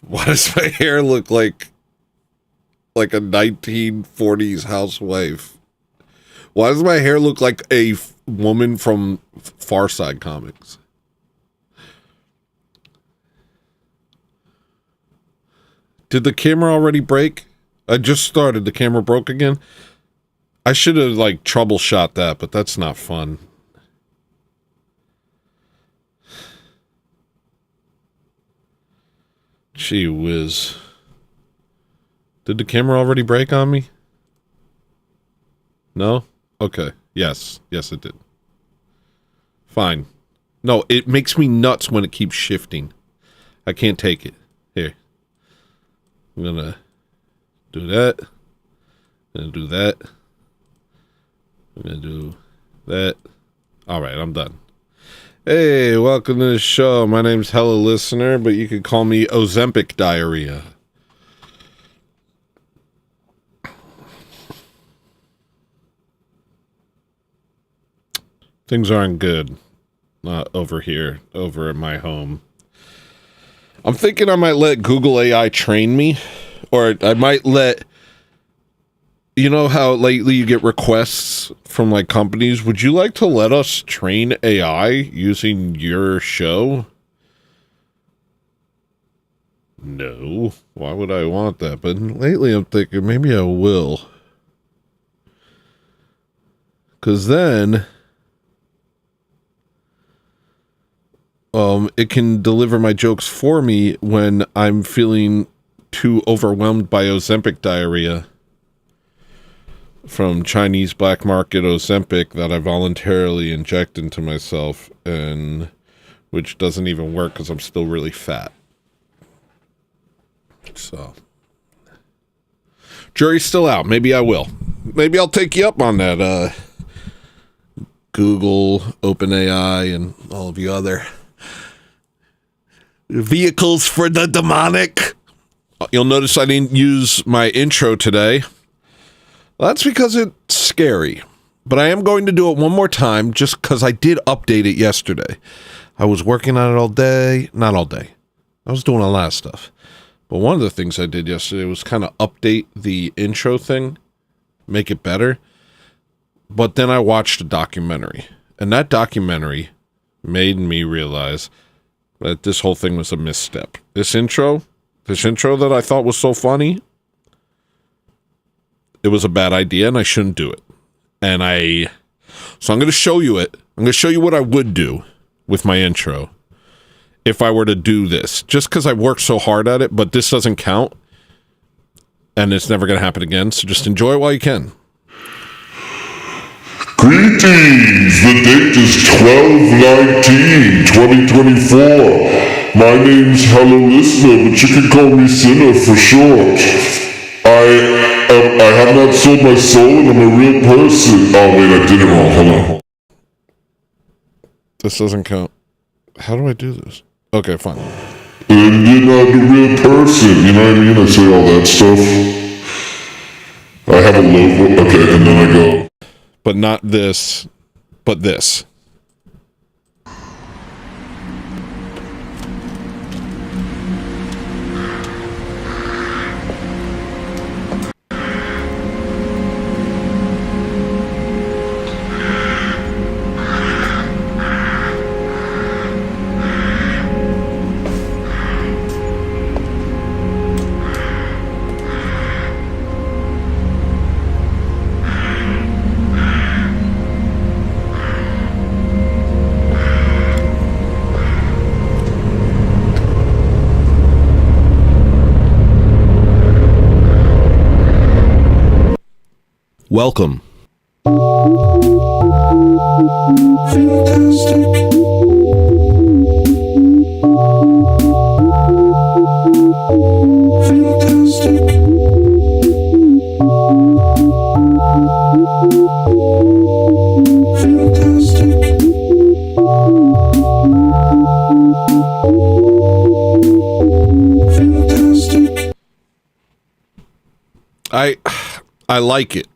Why does my hair look like a 1940s housewife? Why does my hair look like a woman from Far Side Comics? Did the camera already break? I just started. The camera broke again? I should have, like, troubleshot that, but that's not fun. Gee whiz. Did the camera already break on me? No? Okay. Yes. Yes, it did. Fine. No, it makes me nuts when it keeps shifting. I can't take it. Here. I'm gonna do that. I'm gonna do that. I'm gonna do that. Alright, I'm done. Hey, welcome to the show. My name's Hello Listener, but you could call me Ozempic Diarrhea. Things aren't good over here, over at my home. I'm thinking I might let Google AI train me, or I might let... You know how lately you get requests from, like, companies? Would you like to let us train AI using your show? No. Why would I want that? But lately I'm thinking maybe I will. Because then... it can deliver my jokes for me when I'm feeling too overwhelmed by Ozempic diarrhea. From Chinese black market Ozempic that I voluntarily inject into myself, and which doesn't even work because I'm still really fat. So, jury's still out. Maybe I will. Maybe I'll take you up on that, Google, OpenAI, and all of you other vehicles for the demonic. You'll notice I didn't use my intro today. Well, that's because it's scary, but I am going to do it one more time just because I did update it yesterday. I was working on it all day. Not all day. I was doing a lot of stuff. But one of the things I did yesterday was kind of update the intro thing, make it better. But then I watched a documentary, and that documentary made me realize that this whole thing was a misstep. This intro that I thought was so funny, it was a bad idea, and I shouldn't do it. So I'm going to show you it. I'm going to show you what I would do with my intro if I were to do this. Just because I worked so hard at it, but this doesn't count, and it's never going to happen again, so just enjoy it while you can. Greetings! The date is 12/19/2024. My name's Hello Listener, but you can call me Sinner for short. I have not sold my soul and I'm a real person. Oh wait, I did it wrong. Hold on. This doesn't count. How do I do this? Okay, fine. And you're not the real person, you know what I mean? I say all that stuff. I have a logo, okay, and then I go. But not this, but this. Welcome. Fantastic. Fantastic. Fantastic. Fantastic. I like it.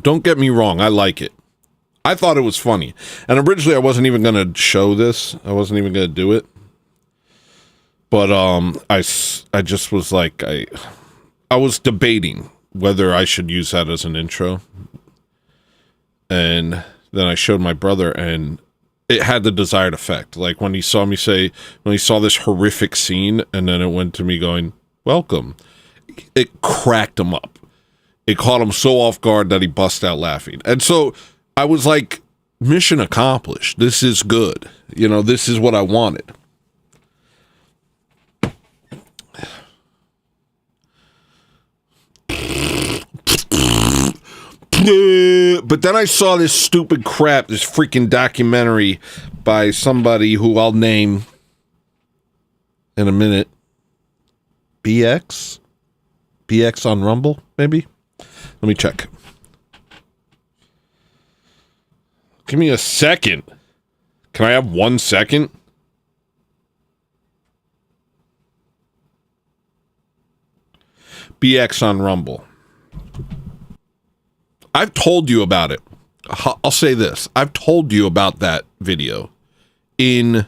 Don't get me wrong, I like it. I thought it was funny. And originally I wasn't even going to show this. I wasn't even going to do it. But I just was like I was debating whether I should use that as an intro. And then I showed my brother and it had the desired effect. Like when he saw this horrific scene and then it went to me going, "Welcome." It cracked him up. It caught him so off guard that he bust out laughing. And so I was like, mission accomplished. This is good. You know, this is what I wanted. But then I saw this stupid crap, this freaking documentary by somebody who I'll name in a minute. BX on Rumble, maybe? Let me check. Give me a second. Can I have 1 second? BX on Rumble. I've told you about it. I'll say this. I've told you about that video in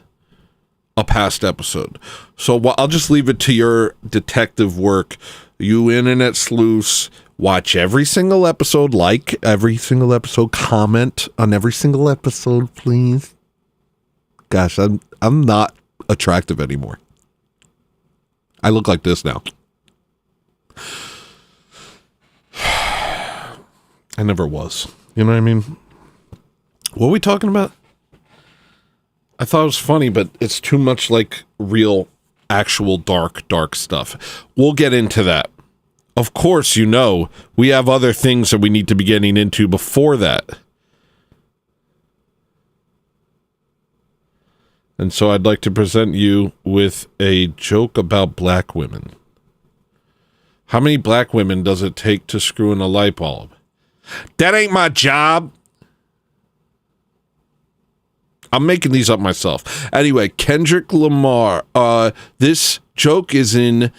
a past episode. So I'll just leave it to your detective work. You internet sleuths. Watch every single episode, like every single episode, comment on every single episode, please. Gosh, I'm not attractive anymore. I look like this now. I never was. You know what I mean? What are we talking about? I thought it was funny, but it's too much like real, actual dark stuff. We'll get into that. Of course, you know, we have other things that we need to be getting into before that. And so I'd like to present you with a joke about black women. How many black women does it take to screw in a light bulb? That ain't my job. I'm making these up myself. Anyway, Kendrick Lamar. This joke is in...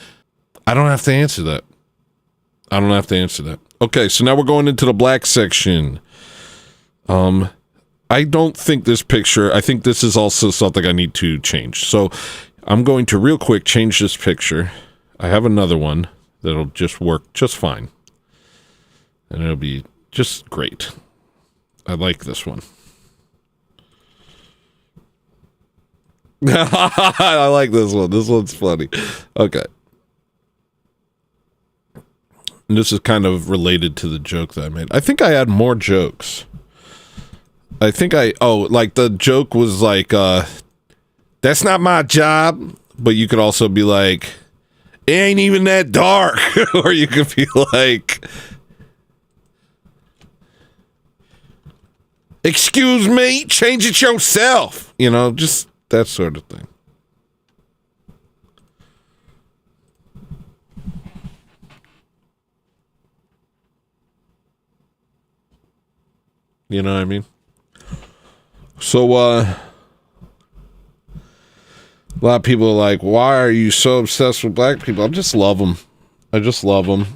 I don't have to answer that. Okay, so now we're going into the black section. I don't think this picture... I think this is also something I need to change. So I'm going to real quick change this picture. I have another one that'll just work just fine. And it'll be just great. I like this one. I like this one. This one's funny. Okay. And this is kind of related to the joke that I made. I think I had more jokes. Like the joke was like, that's not my job. But you could also be like, it ain't even that dark. Or you could be like, excuse me, change it yourself. You know, just that sort of thing. You know what I mean? So, A lot of people are like, why are you so obsessed with black people? I just love them. I just love them.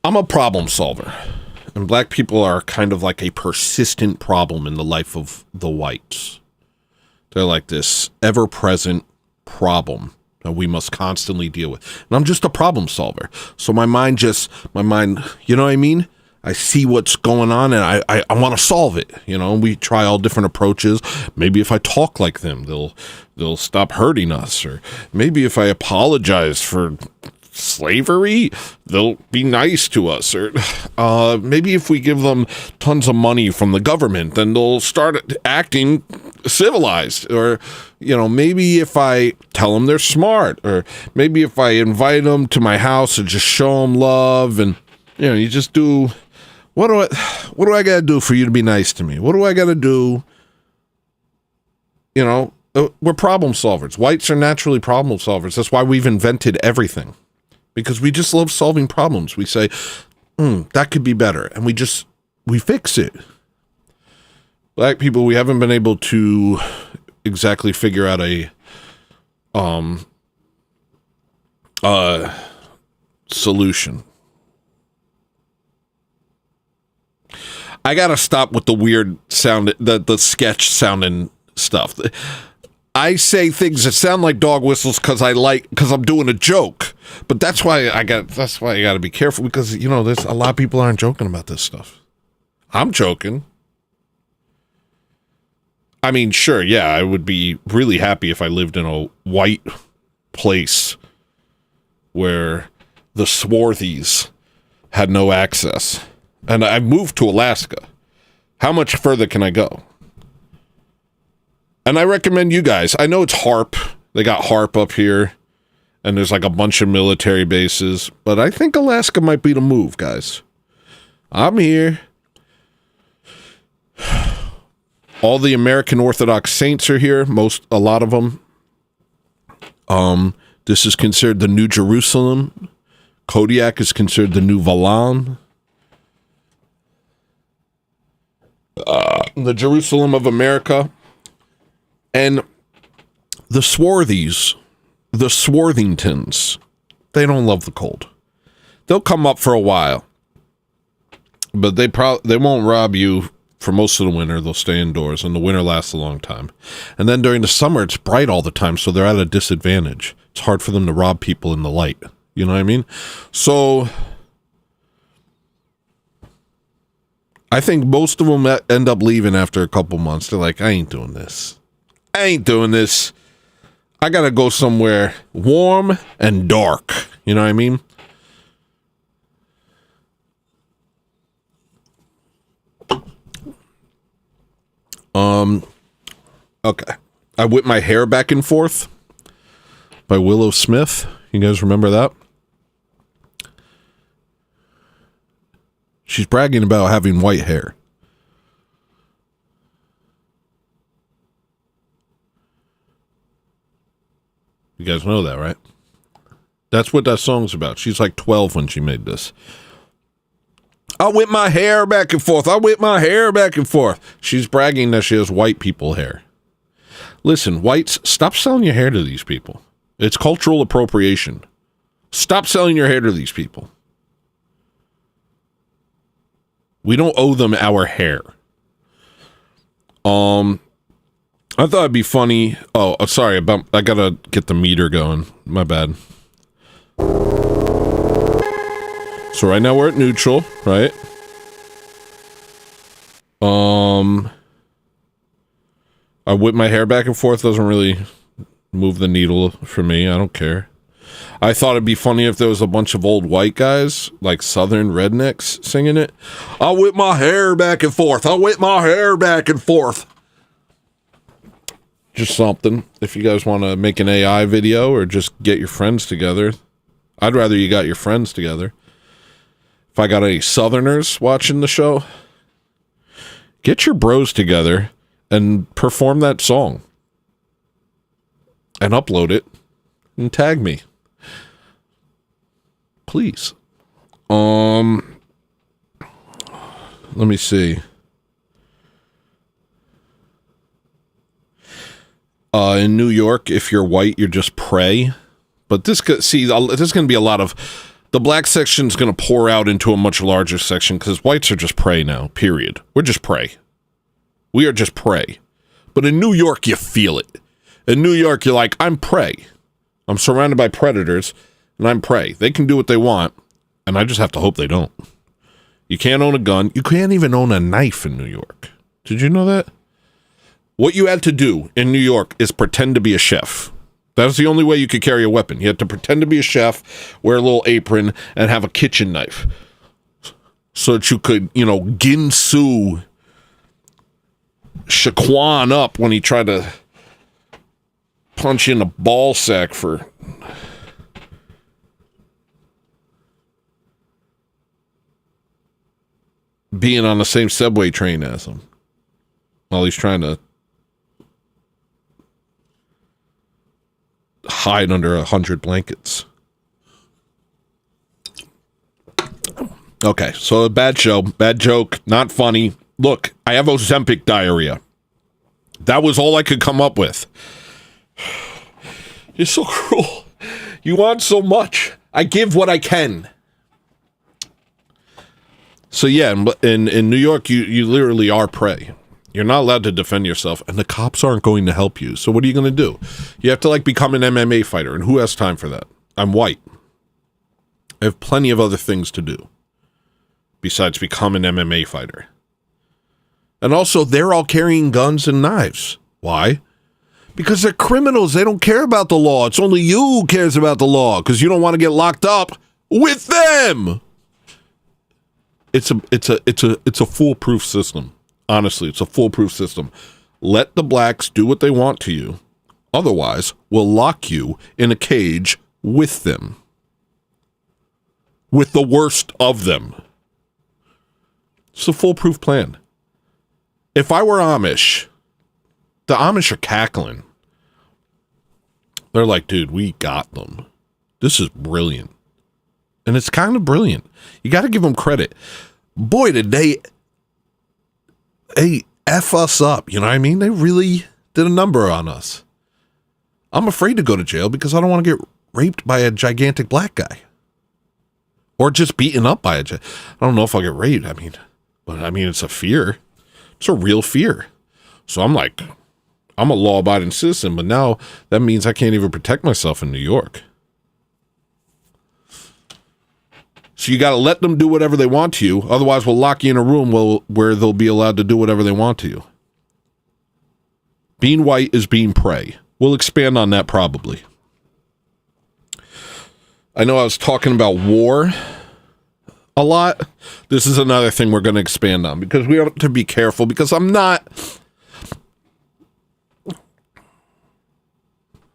I'm a problem solver. And black people are kind of like a persistent problem in the life of the whites. They're like this ever-present problem that we must constantly deal with. And I'm just a problem solver. So my mind, you know what I mean? I see what's going on and I want to solve it. You know, we try all different approaches. Maybe if I talk like them, they'll stop hurting us. Or maybe if I apologize for slavery, they'll be nice to us. Or maybe if we give them tons of money from the government, then they'll start acting civilized. Or, you know, maybe if I tell them they're smart, or maybe if I invite them to my house and just show them love, and, you know, you just do, what do I gotta do for you to be nice to me? What do I gotta do? You know, we're problem solvers. Whites are naturally problem solvers. That's why we've invented everything. Because we just love solving problems. We say, that could be better. And we fix it. Black people, we haven't been able to exactly figure out a solution. I gotta stop with the weird sound, the sketch sounding stuff. I say things that sound like dog whistles because I'm doing a joke. But that's why I got to be careful, because, you know, there's a lot of people aren't joking about this stuff. I'm joking. I mean, sure, yeah, I would be really happy if I lived in a white place where the swarthies had no access. And I moved to Alaska. How much further can I go? And I recommend you guys. I know it's HARP. They got HARP up here. And there's like a bunch of military bases. But I think Alaska might be the move, guys. I'm here. All the American Orthodox saints are here. A lot of them. This is considered the New Jerusalem. Kodiak is considered the New Valan. The Jerusalem of America. And the swarthies, the Swarthingtons, they don't love the cold. They'll come up for a while, but they won't rob you for most of the winter. They'll stay indoors, and the winter lasts a long time. And then during the summer, it's bright all the time, so they're at a disadvantage. It's hard for them to rob people in the light. You know what I mean? So I think most of them end up leaving after a couple months. They're like, I ain't doing this. I gotta go somewhere warm and dark. You know what I mean? Okay. I Whip My Hair Back and Forth by Willow Smith. You guys remember that? She's bragging about having white hair. You guys know that, right? That's what that song's about. She's like 12 when she made this. I whip my hair back and forth. I whip my hair back and forth. She's bragging that she has white people hair. Listen, whites, stop selling your hair to these people. It's cultural appropriation. Stop selling your hair to these people. We don't owe them our hair. I thought it'd be funny. Oh, sorry. I gotta get the meter going. My bad. So right now we're at neutral, right? I whip my hair back and forth. Doesn't really move the needle for me. I don't care. I thought it'd be funny if there was a bunch of old white guys, like Southern rednecks, singing it. I whip my hair back and forth. I whip my hair back and forth. Just something. If you guys want to make an AI video or just get your friends together. I'd rather you got your friends together. If I got any Southerners watching the show, get your bros together and perform that song. And upload it and tag me. please. Let me see. In New York, if you're white, you're just prey. But there's going to be a lot of... The black section's going to pour out into a much larger section because whites are just prey now, period. We're just prey. We are just prey. But in New York, you feel it. In New York, you're like, I'm prey. I'm surrounded by predators, and I'm prey. They can do what they want, and I just have to hope they don't. You can't own a gun. You can't even own a knife in New York. Did you know that? What you had to do in New York is pretend to be a chef. That was the only way you could carry a weapon. You had to pretend to be a chef, wear a little apron, and have a kitchen knife. So that you could, Ginsu Shaquan up when he tried to punch in a ball sack for... being on the same subway train as him. While he's trying to hide under 100 blankets. Okay, so a bad show, bad joke, not funny. Look, I have Ozempic diarrhea. That was all I could come up with. You're so cruel. You want so much. I give what I can. So yeah, in New York, you literally are prey. You're not allowed to defend yourself, and the cops aren't going to help you. So what are you going to do? You have to, become an MMA fighter, and who has time for that? I'm white. I have plenty of other things to do besides become an MMA fighter. And also, they're all carrying guns and knives. Why? Because they're criminals. They don't care about the law. It's only you who cares about the law, because you don't want to get locked up with them. It's a foolproof system. Honestly, it's a foolproof system. Let the blacks do what they want to you. Otherwise, we'll lock you in a cage with them. With the worst of them. It's a foolproof plan. If I were Amish, the Amish are cackling. They're like, dude, we got them. This is brilliant. And it's kind of brilliant. You got to give them credit. Boy, did they F us up, you know what I mean? They really did a number on us. I'm afraid to go to jail because I don't want to get raped by a gigantic black guy. Or just beaten up by I don't know if I'll get raped, but it's a fear. It's a real fear. So I'm like, I'm a law-abiding citizen, but now that means I can't even protect myself in New York. So you got to let them do whatever they want to you. Otherwise, we'll lock you in a room where they'll be allowed to do whatever they want to you. Being white is being prey. We'll expand on that probably. I know I was talking about war a lot. This is another thing we're going to expand on because we have to be careful because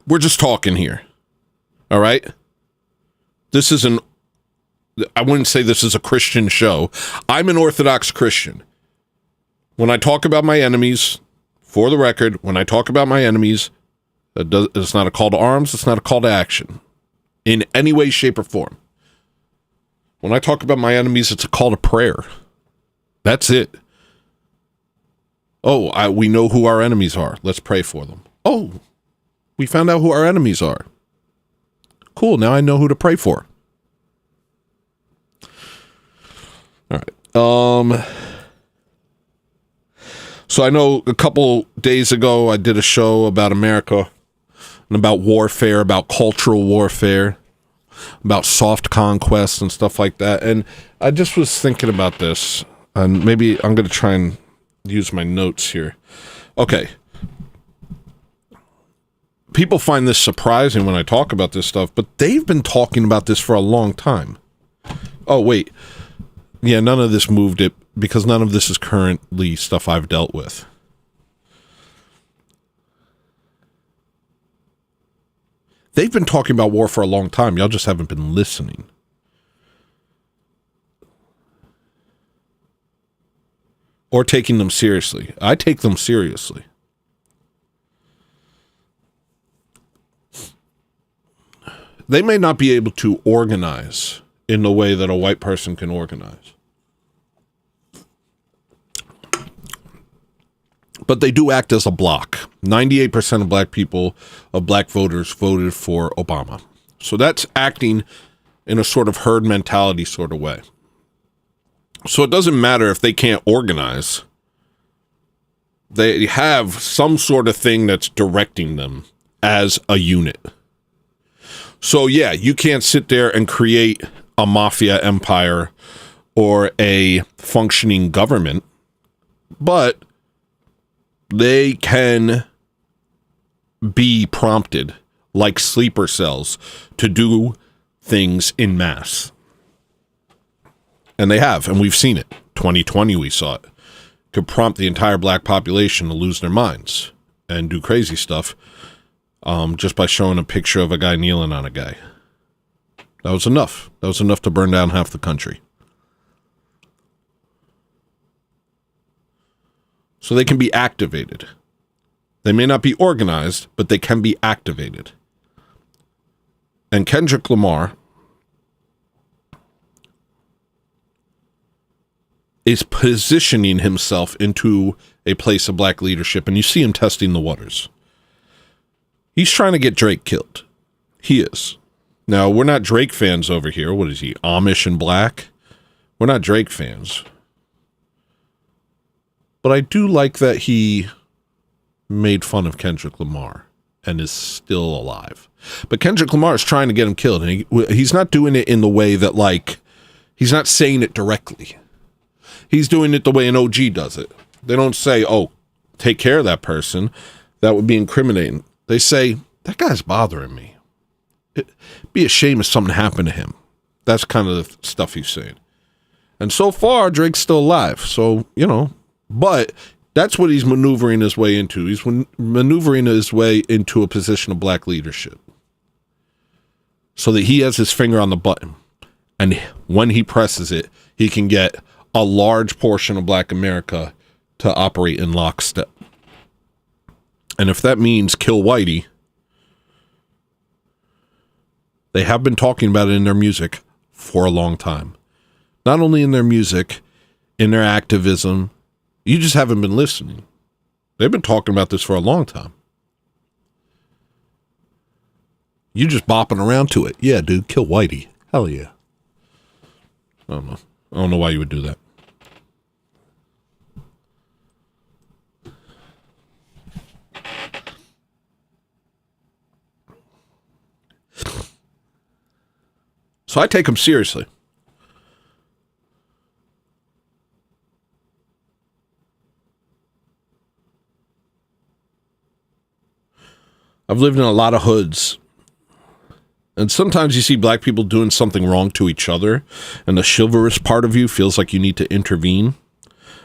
we're just talking here. All right? I wouldn't say this is a Christian show. I'm an Orthodox Christian. When I talk about my enemies, for the record, when I talk about my enemies, it's not a call to arms, it's not a call to action. In any way, shape, or form. When I talk about my enemies, it's a call to prayer. That's it. Oh, we know who our enemies are. Let's pray for them. Oh, we found out who our enemies are. Cool, now I know who to pray for. All right. So I know a couple days ago I did a show about America and about warfare, about cultural warfare, about soft conquest and stuff like that. And I just was thinking about this, and maybe I'm going to try and use my notes here. Okay. People find this surprising when I talk about this stuff, but they've been talking about this for a long time. Oh, wait. Yeah, none of this moved it because none of this is currently stuff I've dealt with. They've been talking about war for a long time. Y'all just haven't been listening. Or taking them seriously. I take them seriously. They may not be able to organize in the way that a white person can organize. But they do act as a block. 98% of black voters voted for Obama. So that's acting in a sort of herd mentality sort of way. So it doesn't matter if they can't organize. They have some sort of thing that's directing them as a unit. So yeah, you can't sit there and create a mafia empire or a functioning government, but they can be prompted like sleeper cells to do things in mass. And they have, and we've seen it. 2020, we saw it. Could prompt the entire black population to lose their minds and do crazy stuff just by showing a picture of a guy kneeling on a guy. That was enough. That was enough to burn down half the country. So they can be activated. They may not be organized, but they can be activated. And Kendrick Lamar is positioning himself into a place of black leadership, and you see him testing the waters. He's trying to get Drake killed. He is. Now, we're not Drake fans over here. What is he, Amish and black? We're not Drake fans. But I do like that he made fun of Kendrick Lamar and is still alive. But Kendrick Lamar is trying to get him killed, and he's not doing it in the way that, like, he's not saying it directly. He's doing it the way an OG does it. They don't say, oh, take care of that person. That would be incriminating. They say, that guy's bothering me. It'd be a shame if something happened to him. That's kind of the stuff he's saying. And so far, Drake's still alive. So, you know, but that's what he's maneuvering his way into. He's maneuvering his way into a position of black leadership so that he has his finger on the button. And when he presses it, he can get a large portion of black America to operate in lockstep. And if that means kill Whitey, they have been talking about it in their music for a long time. Not only in their music, in their activism, you just haven't been listening. They've been talking about this for a long time. You just bopping around to it. Yeah, dude, kill Whitey. Hell yeah. I don't know. I don't know why you would do that. So I take him seriously. I've lived in a lot of hoods. And sometimes you see black people doing something wrong to each other, and the chivalrous part of you feels like you need to intervene.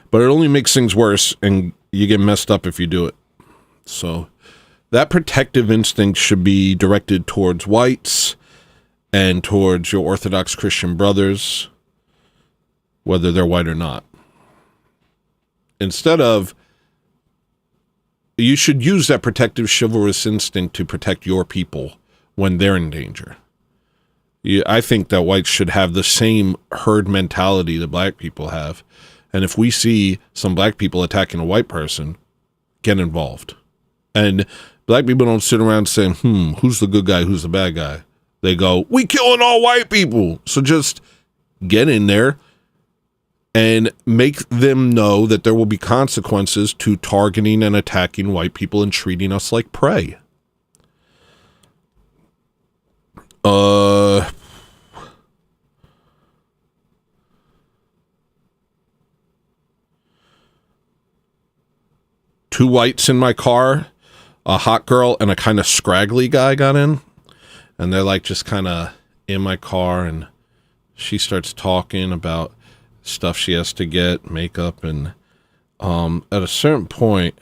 But it only makes things worse, and you get messed up if you do it. So that protective instinct should be directed towards whites and towards your Orthodox Christian brothers, whether they're white or not. Instead of, you should use that protective chivalrous instinct to protect your people when they're in danger. I think that whites should have the same herd mentality that black people have. And if we see some black people attacking a white person, get involved. And black people don't sit around saying, who's the good guy, who's the bad guy? They go, we killing all white people. So just get in there and make them know that there will be consequences to targeting and attacking white people and treating us like prey. Two whites in my car, a hot girl and a kind of scraggly guy got in. And they're like just kind of in my car, and she starts talking about stuff she has to get, makeup, and at a certain point,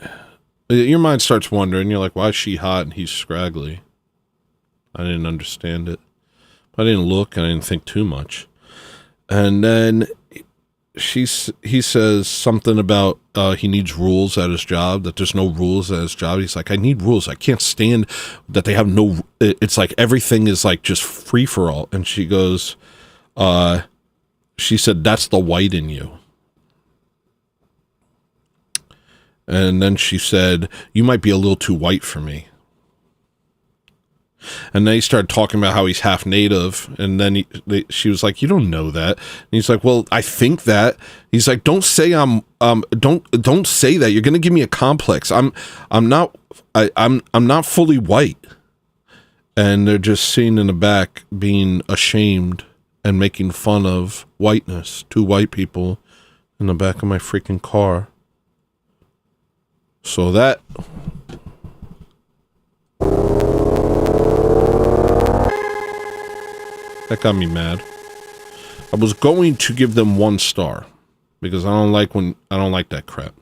your mind starts wondering. You're like, why is she hot and he's scraggly? I didn't understand it. I didn't look, and I didn't think too much. And then he says something about he needs rules at his job, that there's no rules at his job. He's like, I need rules. I can't stand that they have no, it's like everything is like just free for all. And she goes, She said, that's the white in you. And then she said, you might be a little too white for me. And then he started talking about how he's half native. And then she was like, you don't know that. And he's like, well, I think that. He's like, don't say don't say that. You're going to give me a complex. I'm not fully white. And they're just sitting in the back being ashamed and making fun of whiteness. Two white people in the back of my freaking car. So that got me mad. I was going to give them 1 star because I don't like that crap.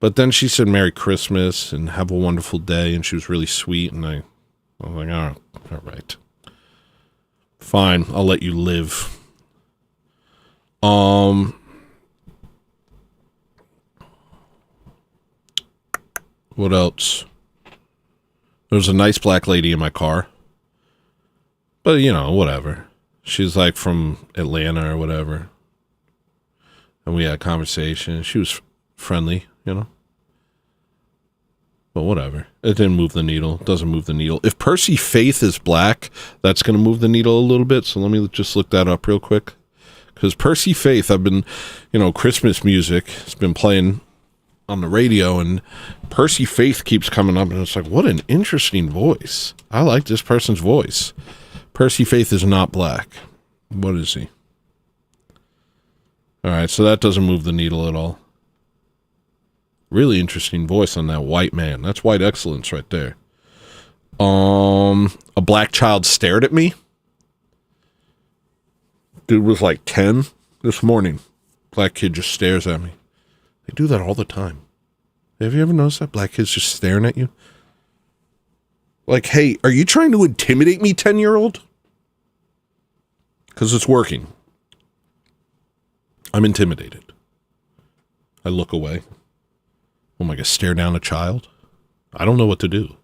But then she said Merry Christmas and have a wonderful day, and she was really sweet, and I was like, all right. Fine, I'll let you live. What else? There was a nice black lady in my car. But, whatever. She's like from Atlanta or whatever. And we had a conversation. She was friendly, But whatever. It didn't move the needle. It doesn't move the needle. If Percy Faith is black, that's going to move the needle a little bit. So let me just look that up real quick. Because Percy Faith, I've been, Christmas music has been playing on the radio, and Percy Faith keeps coming up, and it's like, what an interesting voice. I like this person's voice. Percy Faith is not black. What is he? All right, so that doesn't move the needle at all. Really interesting voice on that white man. That's white excellence right there. A black child stared at me. Dude was like 10 this morning. Black kid just stares at me. They do that all the time. Have you ever noticed that? Black kids just staring at you? Like, hey, are you trying to intimidate me, 10-year-old? Because it's working. I'm intimidated. I look away. Oh my God, stare down a child? I don't know what to do.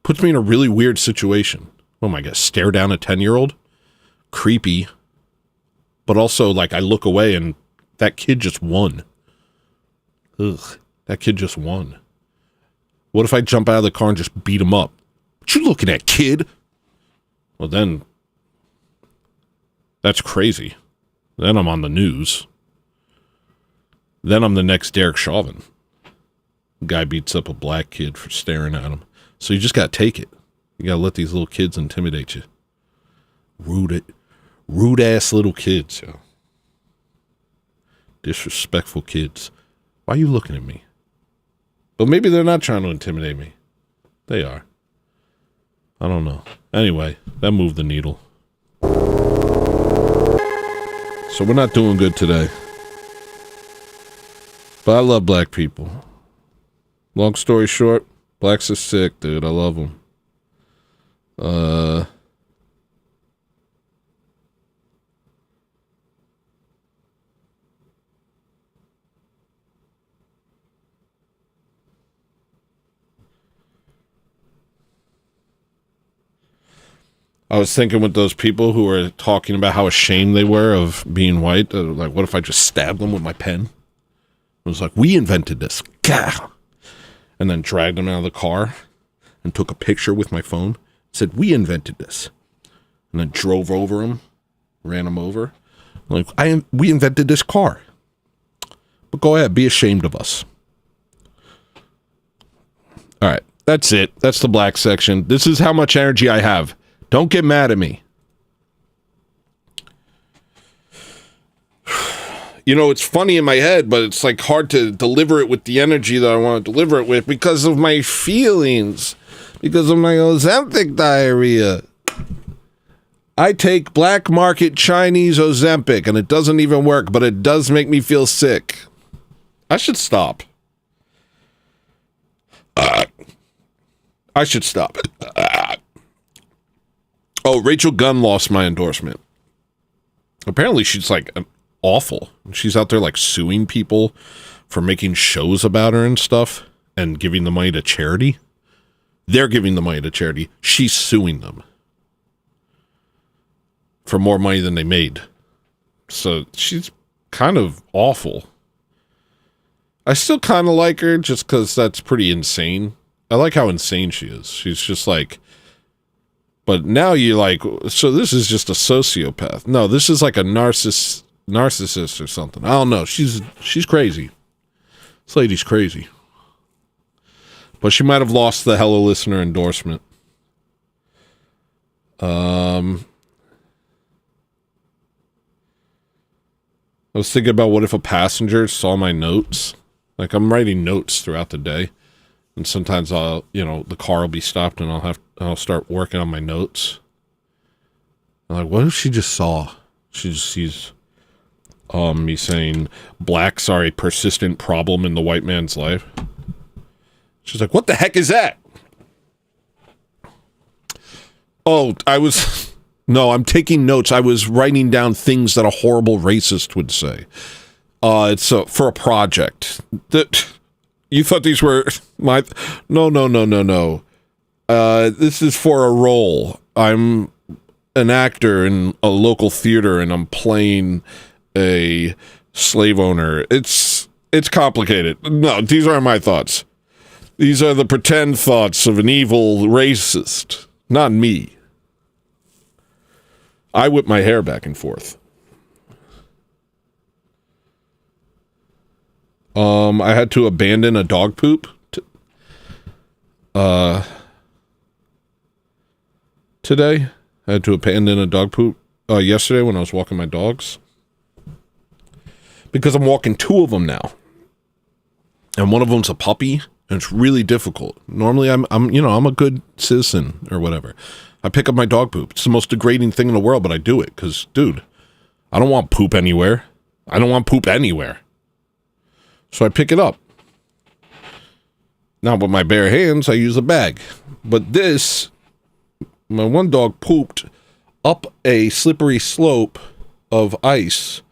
Puts me in a really weird situation. Oh my God, stare down a 10-year-old? Creepy. But also, like, I look away and that kid just won. Ugh, that kid just won. What if I jump out of the car and just beat him up? What you looking at, kid? Well, then, that's crazy. Then I'm on the news. Then I'm the next Derek Chauvin. Guy beats up a black kid for staring at him. So you just got to take it. You got to let these little kids intimidate you. Rude ass little kids. Yo. Disrespectful kids. Why are you looking at me? But maybe they're not trying to intimidate me. They are. I don't know. Anyway, that moved the needle. So we're not doing good today. But I love black people. Long story short, blacks are sick, dude. I love them. I was thinking with those people who were talking about how ashamed they were of being white. Like, what if I just stabbed them with my pen? It was like, we invented this. Gah! And then dragged them out of the car and took a picture with my phone. Said, we invented this. And then drove over them, ran them over. Like, we invented this car. But go ahead, be ashamed of us. All right, that's it. That's the black section. This is how much energy I have. Don't get mad at me. It's funny in my head, but it's like hard to deliver it with the energy that I want to deliver it with because of my feelings, because of my Ozempic diarrhea. I take black market Chinese Ozempic, and it doesn't even work, but it does make me feel sick. I should stop. I should stop. Oh, Rachel Gunn lost my endorsement. Apparently she's like awful. She's out there like suing people for making shows about her and stuff and giving the money to charity. They're giving the money to charity. She's suing them for more money than they made. So she's kind of awful. I still kind of like her just because that's pretty insane. I like how insane she is. She's just like, but now you're like, so this is just a sociopath. No, this is like a narcissist or something. I don't know. She's crazy. This lady's crazy. But she might have lost the Hello Listener endorsement. I was thinking about what if a passenger saw my notes. Like, I'm writing notes throughout the day, and sometimes I'll, the car will be stopped, and I'll start working on my notes. I'm like, what if she just saw? She just sees me saying blacks are a persistent problem in the white man's life. She's like, what the heck is that? Oh, I'm taking notes. I was writing down things that a horrible racist would say. It's for a project. You thought these were my... No. This is for a role. I'm an actor in a local theater, and I'm playing a slave owner. It's complicated. No, these aren't my thoughts. These are the pretend thoughts of an evil racist. Not me. I whip my hair back and forth. I had to abandon a dog poop today. I had to abandon a dog poop yesterday when I was walking my dogs. Because I'm walking two of them now. And one of them's a puppy, and it's really difficult. Normally I'm a good citizen or whatever. I pick up my dog poop. It's the most degrading thing in the world, but I do it because, dude, I don't want poop anywhere. I don't want poop anywhere. So I pick it up. Now with my bare hands, I use a bag. But my one dog pooped up a slippery slope of ice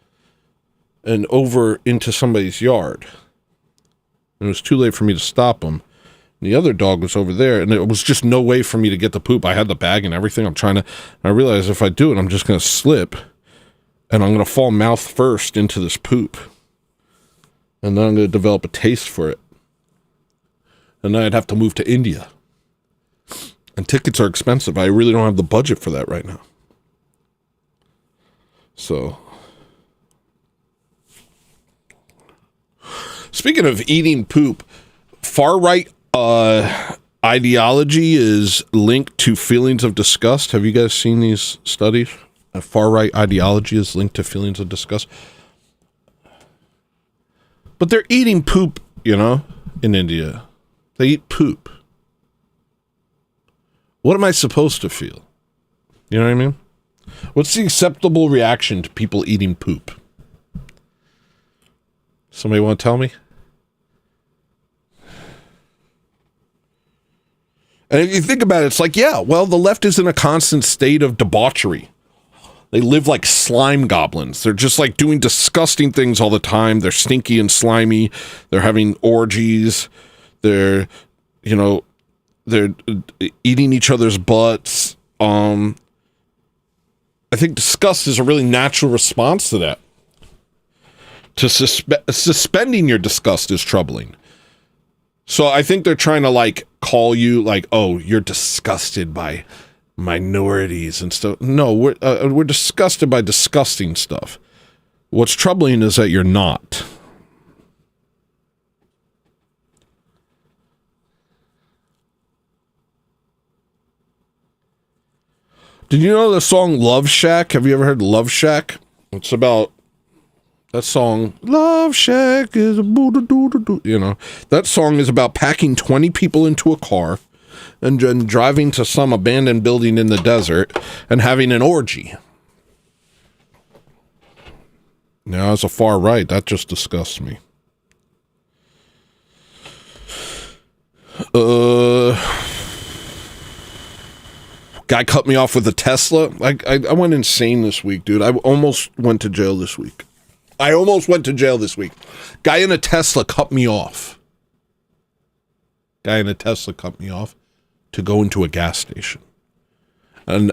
and over into somebody's yard. And it was too late for me to stop him. The other dog was over there, and there was just no way for me to get the poop. I had the bag and everything. I realized if I do it, I'm just going to slip, and I'm going to fall mouth first into this poop. And then I'm going to develop a taste for it. And then I'd have to move to India. And tickets are expensive. I really don't have the budget for that right now. So, speaking of eating poop, far-right ideology is linked to feelings of disgust. Have you guys seen these studies? Far-right ideology is linked to feelings of disgust. But they're eating poop, in India. They eat poop. What am I supposed to feel? You know what I mean? What's the acceptable reaction to people eating poop? Somebody want to tell me? And if you think about it, it's like, yeah, well, the left is in a constant state of debauchery. They live like slime goblins. They're just like doing disgusting things all the time. They're stinky and slimy. They're having orgies. They're eating each other's butts. I think disgust is a really natural response to that. Suspending your disgust is troubling. So I think they're trying to call you oh, you're disgusted by minorities and stuff. No, we're disgusted by disgusting stuff. What's troubling is that you're not. Did you know the song Love Shack? Have you ever heard Love Shack? It's about that song. Love Shack is a boo-doo-doo-doo-doo. That song is about packing 20 people into a car and then driving to some abandoned building in the desert and having an orgy. Now, as a far right, that just disgusts me. Guy cut me off with a Tesla. I went insane this week, dude. I almost went to jail this week. Guy in a Tesla cut me off. To go into a gas station. And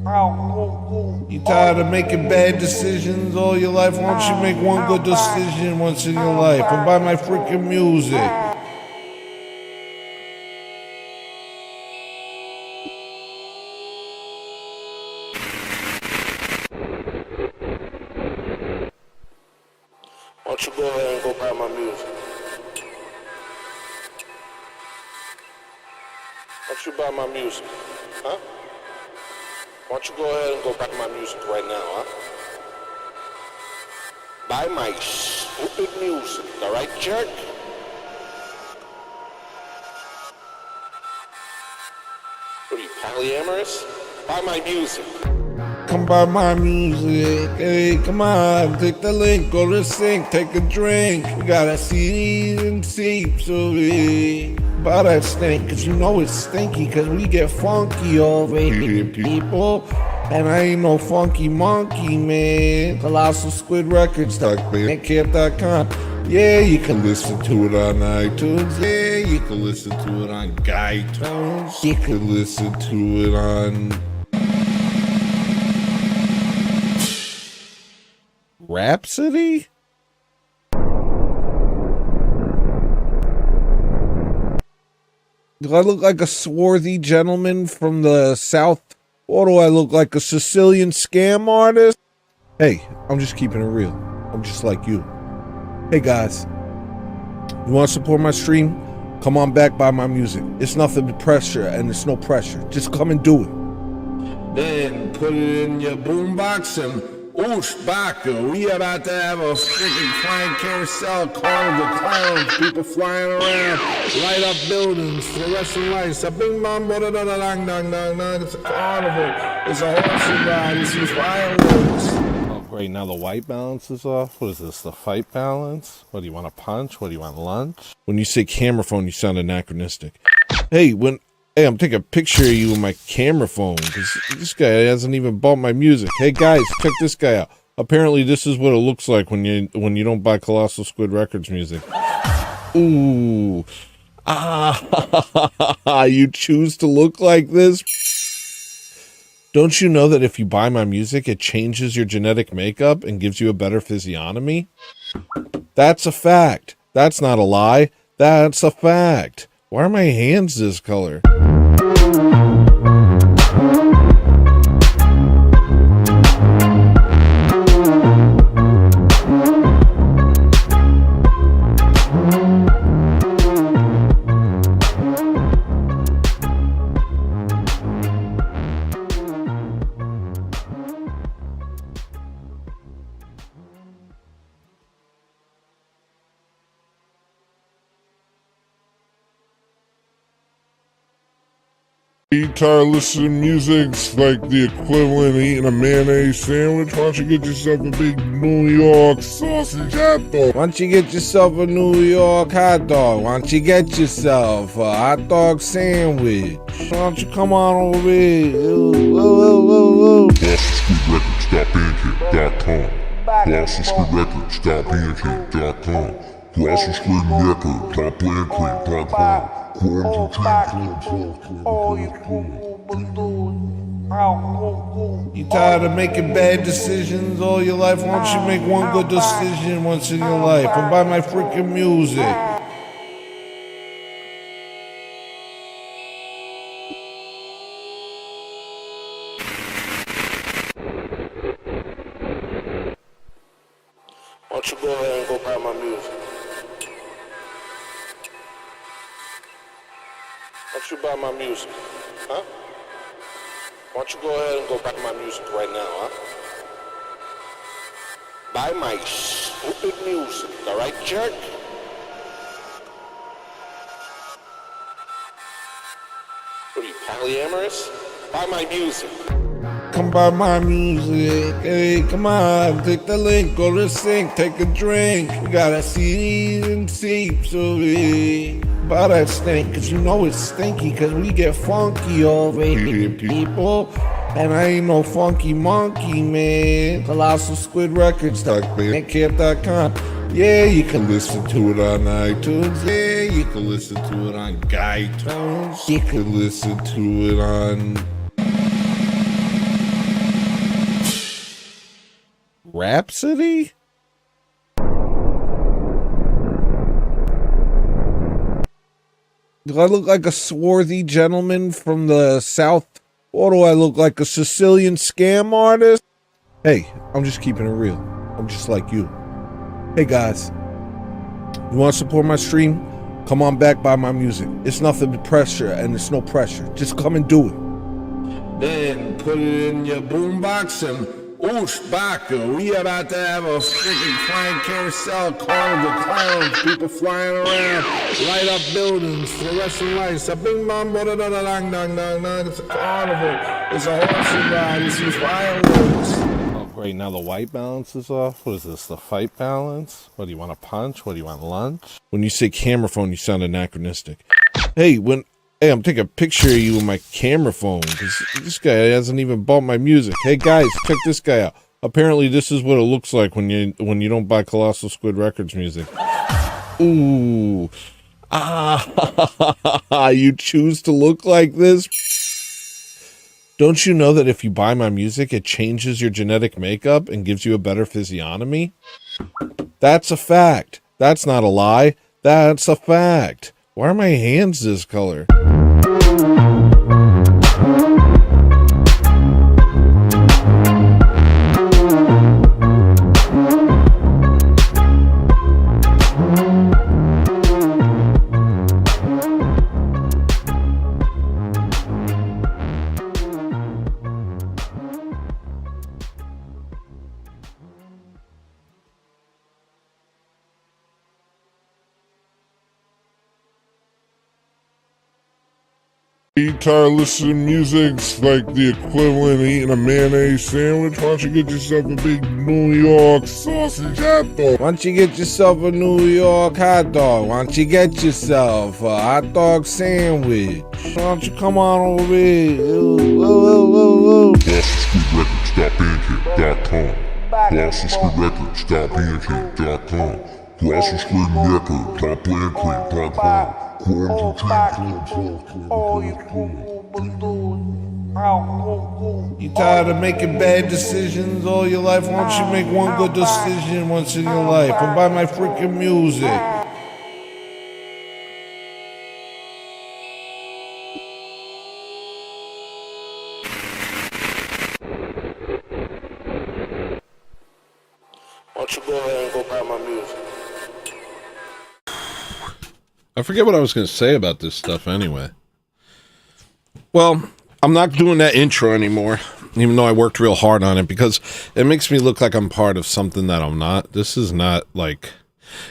You tired of making bad decisions all your life? Why don't you make one good decision once in your life and buy my freaking music? Why don't you go ahead and go buy my music? Why don't you buy my music? Huh? Why don't you go ahead and go buy my music right now, huh? Buy my stupid music, alright, jerk? What are you, polyamorous? Buy my music. Come buy my music, hey, come on, click the link, go to the sink, take a drink. We got a CDs and tapes of it. Buy that stink, cause you know it's stinky, cause we get funky over here, people. And I ain't no funky monkey, man. Colossal Squid Records, bandcamp.com. Yeah, you can listen to it on iTunes. Yeah, you can listen to it on iTunes. You can listen to it on Rhapsody? Do I look like a swarthy gentleman from the South? Or do I look like a Sicilian scam artist? Hey, I'm just keeping it real. I'm just like you. Hey guys, you want to support my stream? Come on back, buy my music. It's nothing but pressure, and it's no pressure. Just come and do it. Then put it in your boombox and oosh, baka. We about to have a freaking flying carousel, carnival, clowns, people flying around, light up buildings, fluorescent lights, a bing bong, da da da dang dang dang dang. It's a carnival. It's a horse ride. It's some fireworks. Oh, great. Now the white balance is off. What is this? The fight balance? What do you want to punch? What do you want lunch? When you say camera phone, you sound anachronistic. Hey, I'm taking a picture of you with my camera phone because this guy hasn't even bought my music. Hey guys, check this guy out. Apparently, this is what it looks like when you don't buy Colossal Squid Records music. Ooh, you choose to look like this? Don't you know that if you buy my music, it changes your genetic makeup and gives you a better physiognomy? That's a fact. That's not a lie. That's a fact. Why are my hands this color? You tired of listening to music's like the equivalent of eating a mayonnaise sandwich? Why don't you get yourself a big New York sausage hot dog? Why don't you get yourself a New York hot dog? Why don't you get yourself a hot dog sandwich? Why don't you come on over here? ColossalSquidRecords.bandcamp.com. ColossalSquidRecords.bandcamp.com. You tired of making bad decisions all your life? Why don't you make one good decision once in your life and buy my freaking music? Why don't you go ahead and go buy my music? Why don't you buy my music? Huh? Why don't you go ahead and go buy my music right now, huh? Buy my stupid music, alright, jerk? What are you, polyamorous? Buy my music. Come buy my music, hey, come on, click the link, go to the sink, take a drink. We got a CDs and tapes of it. Buy that stink, cause you know it's stinky, cause we get funky over here, people. And I ain't no funky monkey, man. Colossal Squid Records, bandcamp.com. Yeah, you can listen to it on iTunes. Yeah, you can listen to it on iTunes. You can listen to it on Rhapsody? Do I look like a swarthy gentleman from the South? Or do I look like a Sicilian scam artist? Hey, I'm just keeping it real. I'm just like you. Hey guys, you want to support my stream? Come on back, buy my music. It's nothing but pressure, and it's no pressure. Just come and do it. Then put it in your boombox and oosh, baka. We about to have a freaking flying carousel, carnival, clowns, people flying around, light up buildings, fluorescent lights, a bing bong, da da da da dang dang dang dang. It's a carnival. It's a horse ride. It's some fireworks. Right now the white balance is off. What is this, the fight balance? What do you want, a punch? What do you want, lunch? When you say camera phone, you sound anachronistic. Hey, I'm taking a picture of you with my camera phone, because this guy hasn't even bought my music. Hey guys, check this guy out. Apparently this is what it looks like when you don't buy Colossal Squid Records music. Ooh. Ah, you choose to look like this? Don't you know that if you buy my music, it changes your genetic makeup and gives you a better physiognomy? That's a fact. That's not a lie. That's a fact. Why are my hands this color? You tired of listening to music? It's like the equivalent of eating a mayonnaise sandwich. Why don't you get yourself a big New York sausage hot dog? Why don't you get yourself a New York hot dog? Why don't you get yourself a hot dog sandwich? Why don't you come on over here? GlossysQuidRecords.bandcamp.com. GlossysQuidRecords.bandcamp.com. You tired of making bad decisions all your life? Why don't you make one good decision once in your life and buy my freaking music? Why don't you go ahead and go buy my music? I forget what I was going to say about this stuff anyway. Well, I'm not doing that intro anymore, even though I worked real hard on it, because it makes me look like I'm part of something that I'm not. This is not like...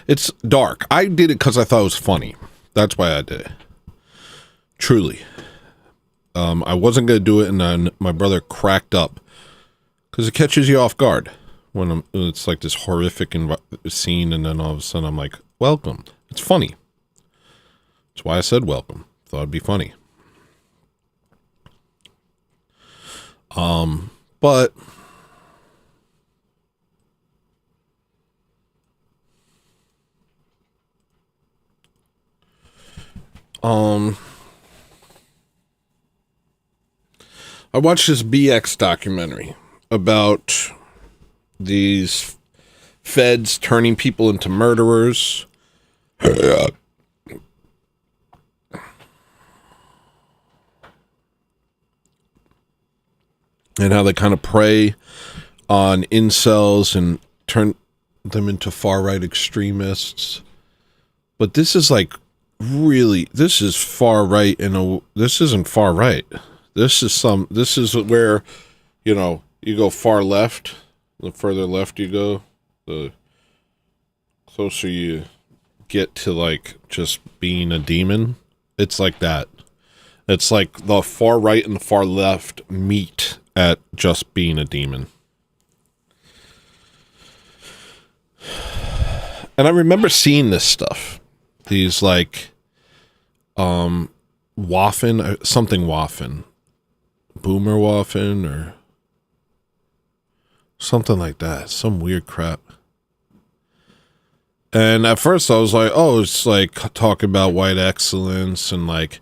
It's dark. I did it because I thought it was funny. That's why I did it. Truly. I wasn't going to do it, and then my brother cracked up. Because it catches you off guard. When it's like this horrific scene, and then all of a sudden I'm like, welcome. It's funny. That's why I said welcome. Thought it'd be funny. But I watched this BX documentary about these feds turning people into murderers. And how they kind of prey on incels and turn them into far-right extremists. But this is like really, this is far-right this isn't far-right. This is where, you know, you go far left. The further left you go, the closer you get to like just being a demon. It's like that. It's like the far right and the far left meet at just being a demon. And I remember seeing this stuff. These like Waffen, something Waffen. Boomer Waffen or something like that. Some weird crap. And at first I was like, oh, it's like talking about white excellence and like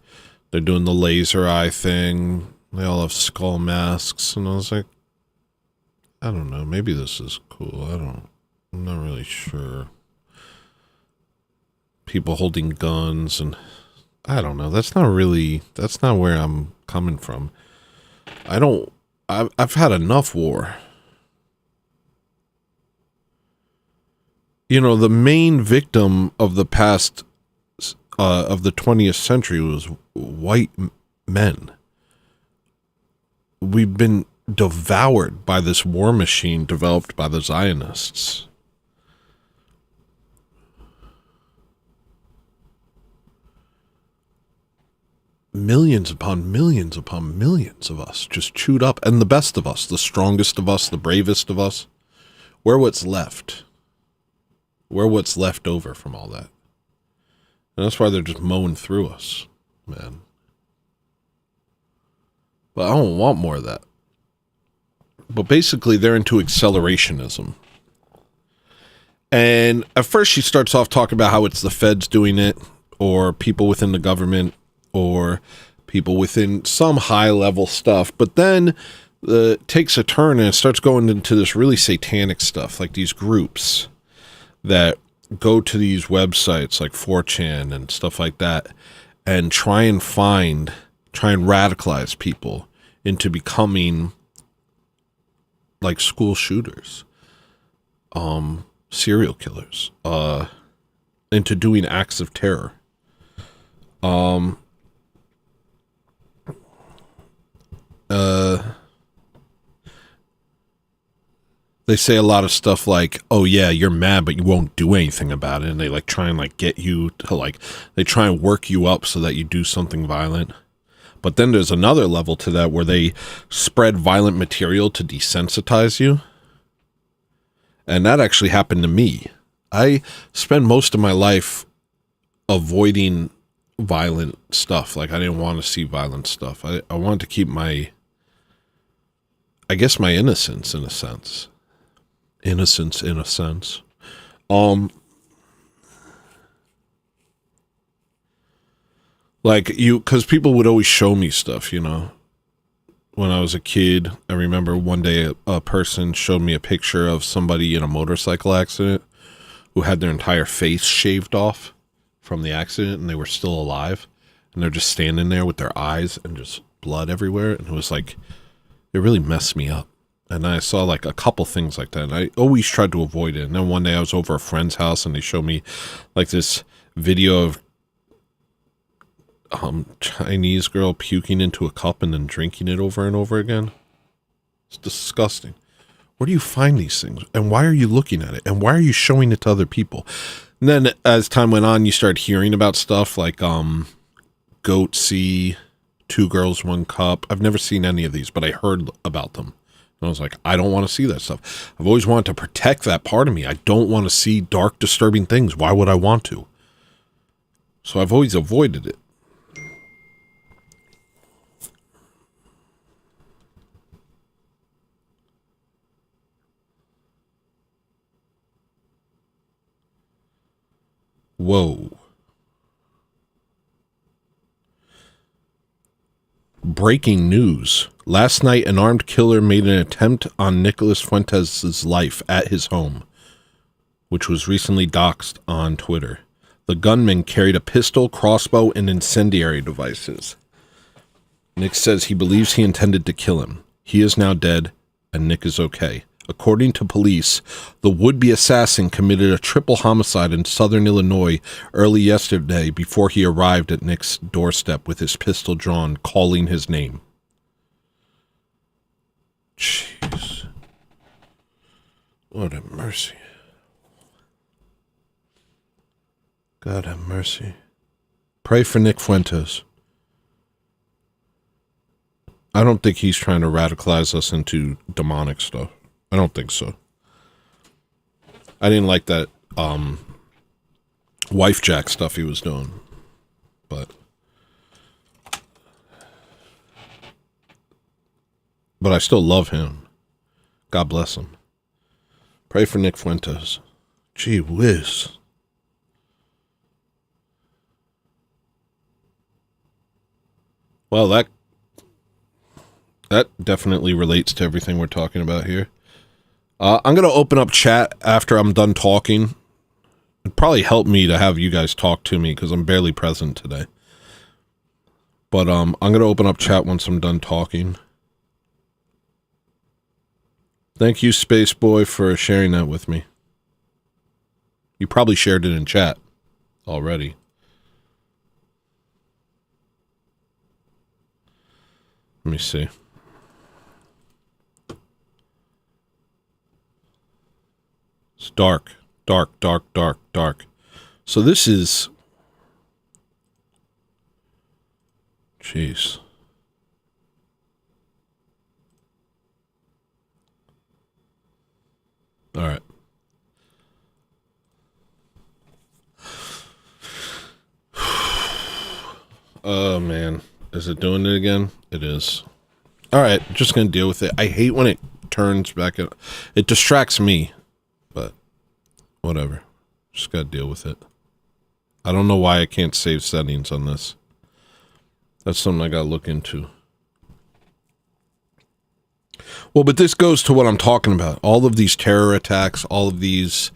they're doing the laser eye thing. They all have skull masks. And I was like, I don't know. Maybe this is cool. I'm not really sure. People holding guns and I don't know. That's not where I'm coming from. I've had enough war. You know, the main victim of the past, of the 20th century was white men. We've been devoured by this war machine developed by the Zionists. Millions upon millions upon millions of us just chewed up. And the best of us, the strongest of us, the bravest of us, we're what's left. We're what's left over from all that. And that's why they're just mowing through us, man. But I don't want more of that. But basically, they're into accelerationism. And at first, she starts off talking about how it's the feds doing it, or people within the government, or people within some high-level stuff. But then it takes a turn and it starts going into this really satanic stuff, like these groups that go to these websites like 4chan and stuff like that and try and radicalize people into becoming like school shooters, serial killers, into doing acts of terror. They say a lot of stuff like, oh yeah, you're mad, but you won't do anything about it. And they like try and like get you to like, they try and work you up so that you do something violent. But then there's another level to that where they spread violent material to desensitize you. And that actually happened to me. I spent most of my life avoiding violent stuff. Like I didn't want to see violent stuff. I wanted to keep my innocence in a sense. Innocence in a sense. Because people would always show me stuff, you know. When I was a kid, I remember one day a person showed me a picture of somebody in a motorcycle accident who had their entire face shaved off from the accident and they were still alive. And they're just standing there with their eyes and just blood everywhere. And it was like, it really messed me up. And I saw like a couple things like that. And I always tried to avoid it. And then one day I was over a friend's house and they showed me like this video of Chinese girl puking into a cup and then drinking it over and over again. It's disgusting. Where do you find these things? And why are you looking at it? And why are you showing it to other people? And then as time went on, you start hearing about stuff like Goatsy, Two Girls, One Cup. I've never seen any of these, but I heard about them. And I was like, I don't want to see that stuff. I've always wanted to protect that part of me. I don't want to see dark, disturbing things. Why would I want to? So I've always avoided it. Whoa. Breaking news. Last night, an armed killer made an attempt on Nicholas Fuentes' life at his home, which was recently doxxed on Twitter. The gunman carried a pistol, crossbow, and incendiary devices. Nick says he believes he intended to kill him. He is now dead, and Nick is okay. According to police, the would-be assassin committed a triple homicide in southern Illinois early yesterday before he arrived at Nick's doorstep with his pistol drawn, calling his name. Jeez. What a mercy. God have mercy. Pray for Nick Fuentes. I don't think he's trying to radicalize us into demonic stuff. I don't think so. I didn't like that wife jack stuff he was doing. But I still love him. God bless him. Pray for Nick Fuentes. Gee whiz. Well, that definitely relates to everything we're talking about here. I'm going to open up chat after I'm done talking. It'd probably help me to have you guys talk to me because I'm barely present today. But I'm going to open up chat once I'm done talking. Thank you, Space Boy, for sharing that with me. You probably shared it in chat already. Let me see. It's dark. Dark, dark, dark, dark. So this is... Jeez. All right. Oh, man. Is it doing it again? It is. All right. Just going to deal with it. I hate when it turns back. It distracts me. But whatever. Just got to deal with it. I don't know why I can't save settings on this. That's something I got to look into. Well, but this goes to what I'm talking about. All of these terror attacks, all of these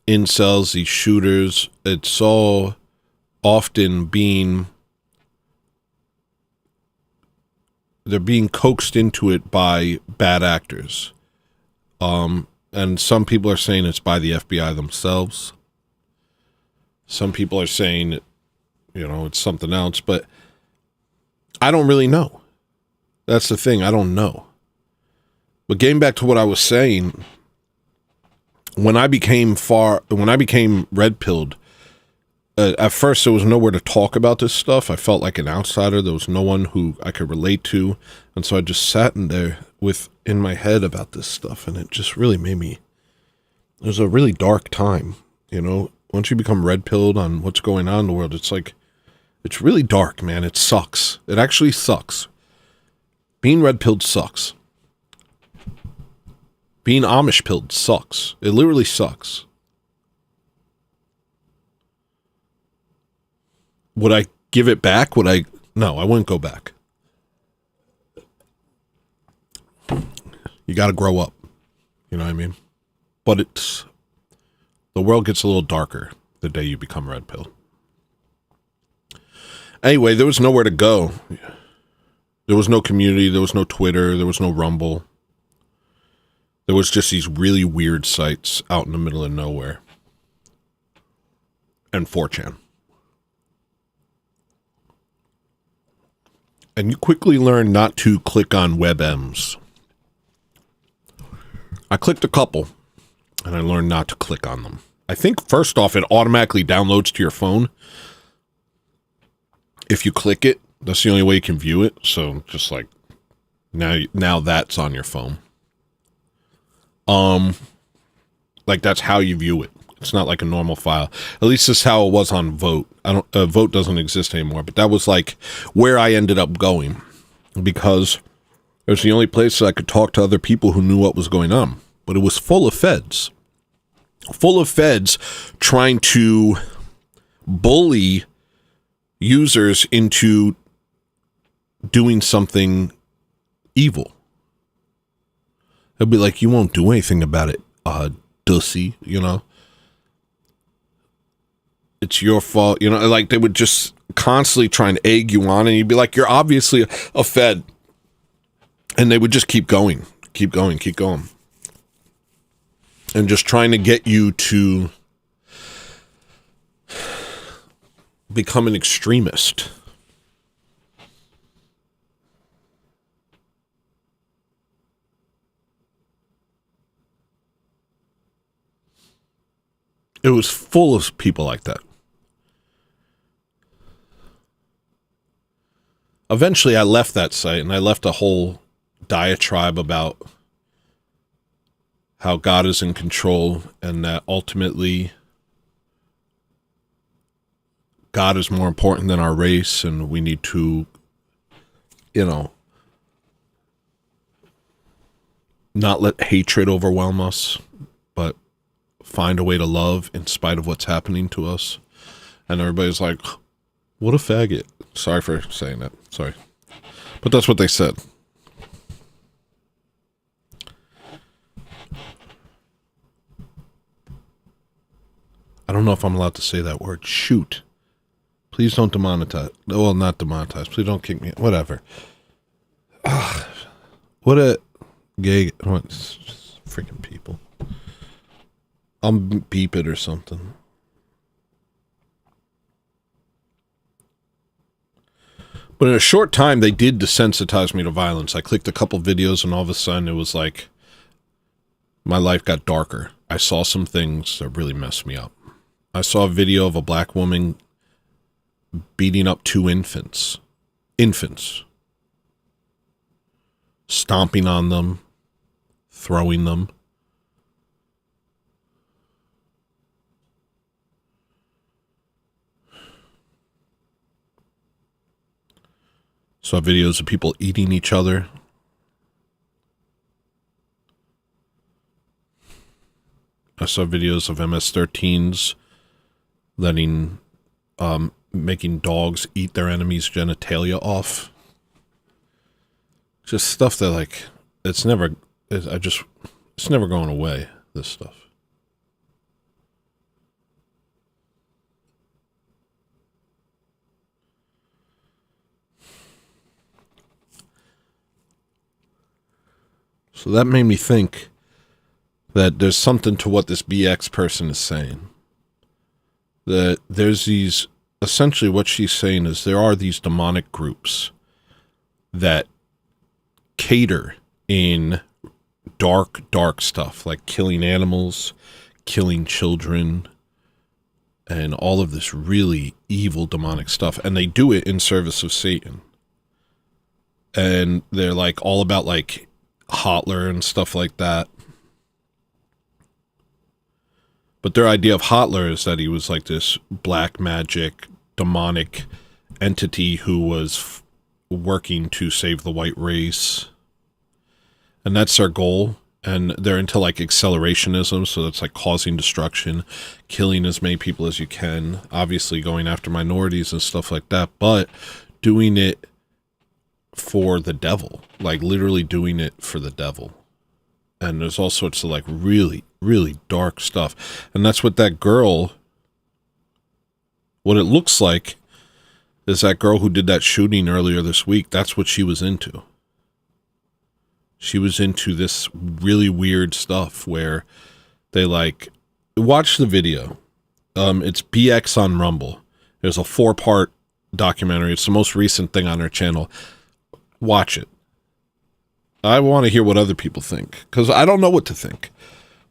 incels, these shooters, it's all often they're being coaxed into it by bad actors. And some people are saying it's by the FBI themselves. Some people are saying, it's something else, but I don't really know. That's the thing. I don't know. But getting back to what I was saying, when I became red-pilled, at first there was nowhere to talk about this stuff. I felt like an outsider. There was no one who I could relate to. And so I just sat in there in my head about this stuff, and it just really made me... It was a really dark time, Once you become red-pilled on what's going on in the world, it's like... It's really dark, man. It sucks. It actually sucks. Being red-pilled sucks. Being Amish-pilled sucks. It literally sucks. Would I give it back? No, I wouldn't go back. You got to grow up. You know what I mean? But the world gets a little darker the day you become red-pilled. Anyway, there was nowhere to go. There was no community. There was no Twitter. There was no Rumble. There was just these really weird sites out in the middle of nowhere. And 4chan. And you quickly learn not to click on WebMs. I clicked a couple, and I learned not to click on them. I think, first off, it automatically downloads to your phone. If you click it, that's the only way you can view it. So, just like, now that's on your phone. Like that's how you view it. It's not like a normal file. At least this is how it was on Vote. Vote doesn't exist anymore, but that was like where I ended up going because it was the only place that I could talk to other people who knew what was going on. But it was full of feds trying to bully users into doing something evil. They'll be like, you won't do anything about it, dussy, It's your fault, like they would just constantly try and egg you on, and you'd be like, you're obviously a Fed. And they would just keep going. And just trying to get you to become an extremist. It was full of people like that. Eventually, I left that site, and I left a whole diatribe about how God is in control, and that ultimately God is more important than our race, and we need to, not let hatred overwhelm us, but find a way to love in spite of what's happening to us. And everybody's like, what a faggot. Sorry for saying that. Sorry. But that's what they said. don't know if I'm allowed to say that word. Shoot. Please don't demonetize. Well, not demonetize. Please don't kick me. Whatever. What a gay... What, freaking people. I'll beep it or something. But in a short time, they did desensitize me to violence. I clicked a couple videos, and all of a sudden, it was like my life got darker. I saw some things that really messed me up. I saw a video of a black woman beating up 2 infants. Stomping on them, throwing them. Saw videos of people eating each other. I saw videos of MS-13s making dogs eat their enemies' genitalia off. Just stuff that, like, it's never going away, this stuff. So that made me think that there's something to what this BX person is saying. That there's these, essentially what she's saying is there are these demonic groups that cater in dark stuff, like killing animals, killing children, and all of this really evil demonic stuff. And they do it in service of Satan. And they're like all about like Hitler and stuff like that. But their idea of Hitler is that he was like this black magic, demonic entity who was working to save the white race. And that's their goal. And they're into like accelerationism, so that's like causing destruction, killing as many people as you can, obviously going after minorities and stuff like that, but doing it for the devil, like literally doing it for the devil. And there's all sorts of like really, really dark stuff. And that's what that girl, what it looks like is that girl who did that shooting earlier this week, that's what she was into. She was into this really weird stuff where they like, watch the video. It's BX on Rumble. There's a 4-part documentary. It's the most recent thing on her channel. Watch it. I want to hear what other people think, because I don't know what to think.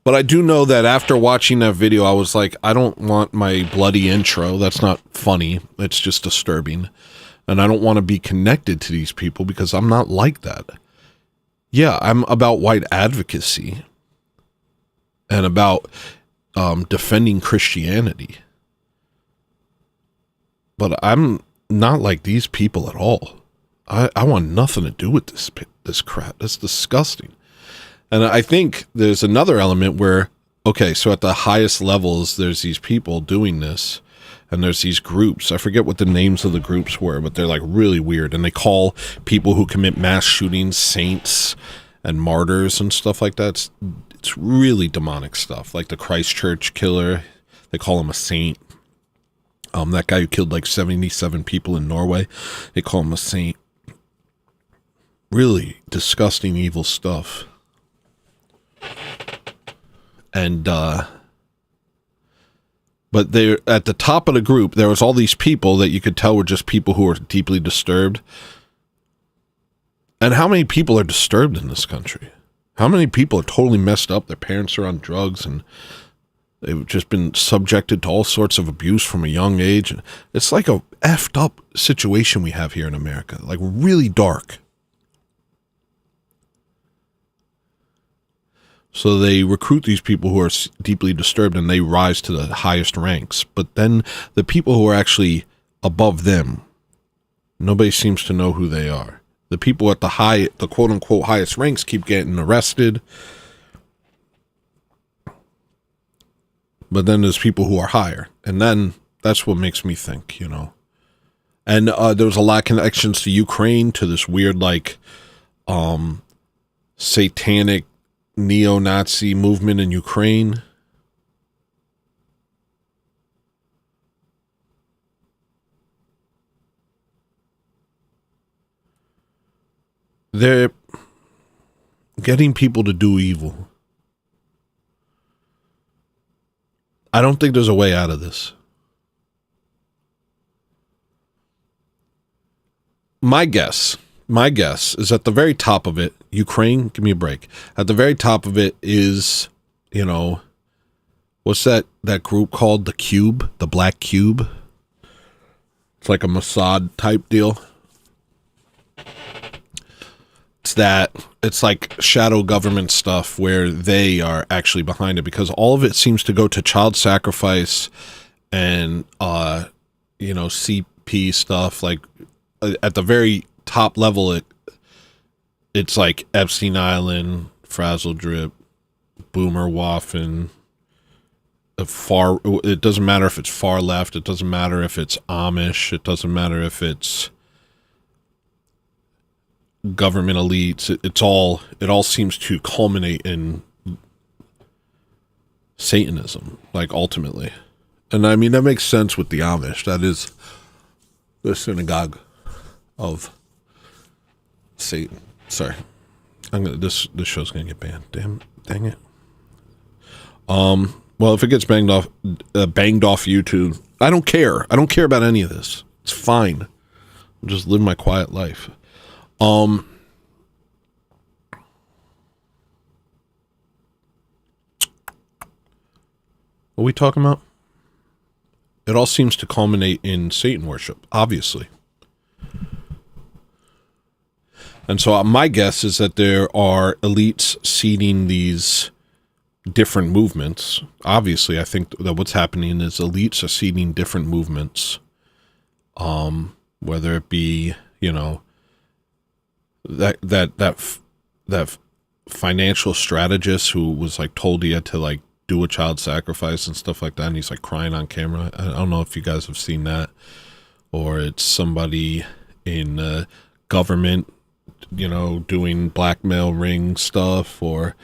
But I do know that after watching that video, I was like, I don't want my bloody intro. That's not funny. It's just disturbing. And I don't want to be connected to these people because I'm not like that. Yeah, I'm about white advocacy and about defending Christianity. But I'm not like these people at all. I want nothing to do with this crap. That's disgusting. And I think there's another element where, okay, so at the highest levels, there's these people doing this, and there's these groups. I forget what the names of the groups were, but they're like really weird. And they call people who commit mass shootings saints and martyrs and stuff like that. It's really demonic stuff. Like the Christchurch killer, they call him a saint. That guy who killed like 77 people in Norway, they call him a saint. Really disgusting, evil stuff. And, but they're at the top of the group, there was all these people that you could tell were just people who were deeply disturbed. And how many people are disturbed in this country? How many people are totally messed up? Their parents are on drugs and they've just been subjected to all sorts of abuse from a young age. And it's like a effed up situation we have here in America, like really dark. So they recruit these people who are deeply disturbed and they rise to the highest ranks. But then the people who are actually above them, nobody seems to know who they are. The people at the quote unquote highest ranks keep getting arrested. But then there's people who are higher. And then that's what makes me think, you know. And there was a lot of connections to Ukraine, to this weird like satanic neo-Nazi movement in Ukraine. they're getting people to do evil. I don't think there's a way out of this. My guess is at the very top of it, Ukraine, give me a break. At the very top of it is, you know, what's that group called? The Cube, the Black Cube. It's like a Mossad type deal. It's like shadow government stuff where they are actually behind it, because all of it seems to go to child sacrifice and, CP stuff. Like at the very top level, it's like Epstein Island, Frazzle Drip, Boomer Waffen. It doesn't matter if it's far left. It doesn't matter if it's Amish. It doesn't matter if it's government elites. It all seems to culminate in Satanism, like ultimately. And I mean, that makes sense with the Amish. That is the synagogue of Satan. Sorry, this show's gonna get banned. Dang it. Well, if it gets banged off YouTube, I don't care. I don't care about any of this. It's fine. I'll just live my quiet life. What are we talking about? It all seems to culminate in Satan worship, obviously. And so my guess is that there are elites seeding these different movements. Obviously, I think that what's happening is elites are seeding different movements. Whether it be, that financial strategist who was like told he had to like do a child sacrifice and stuff like that, and he's like crying on camera. I don't know if you guys have seen that, or it's somebody in government, doing blackmail ring stuff, or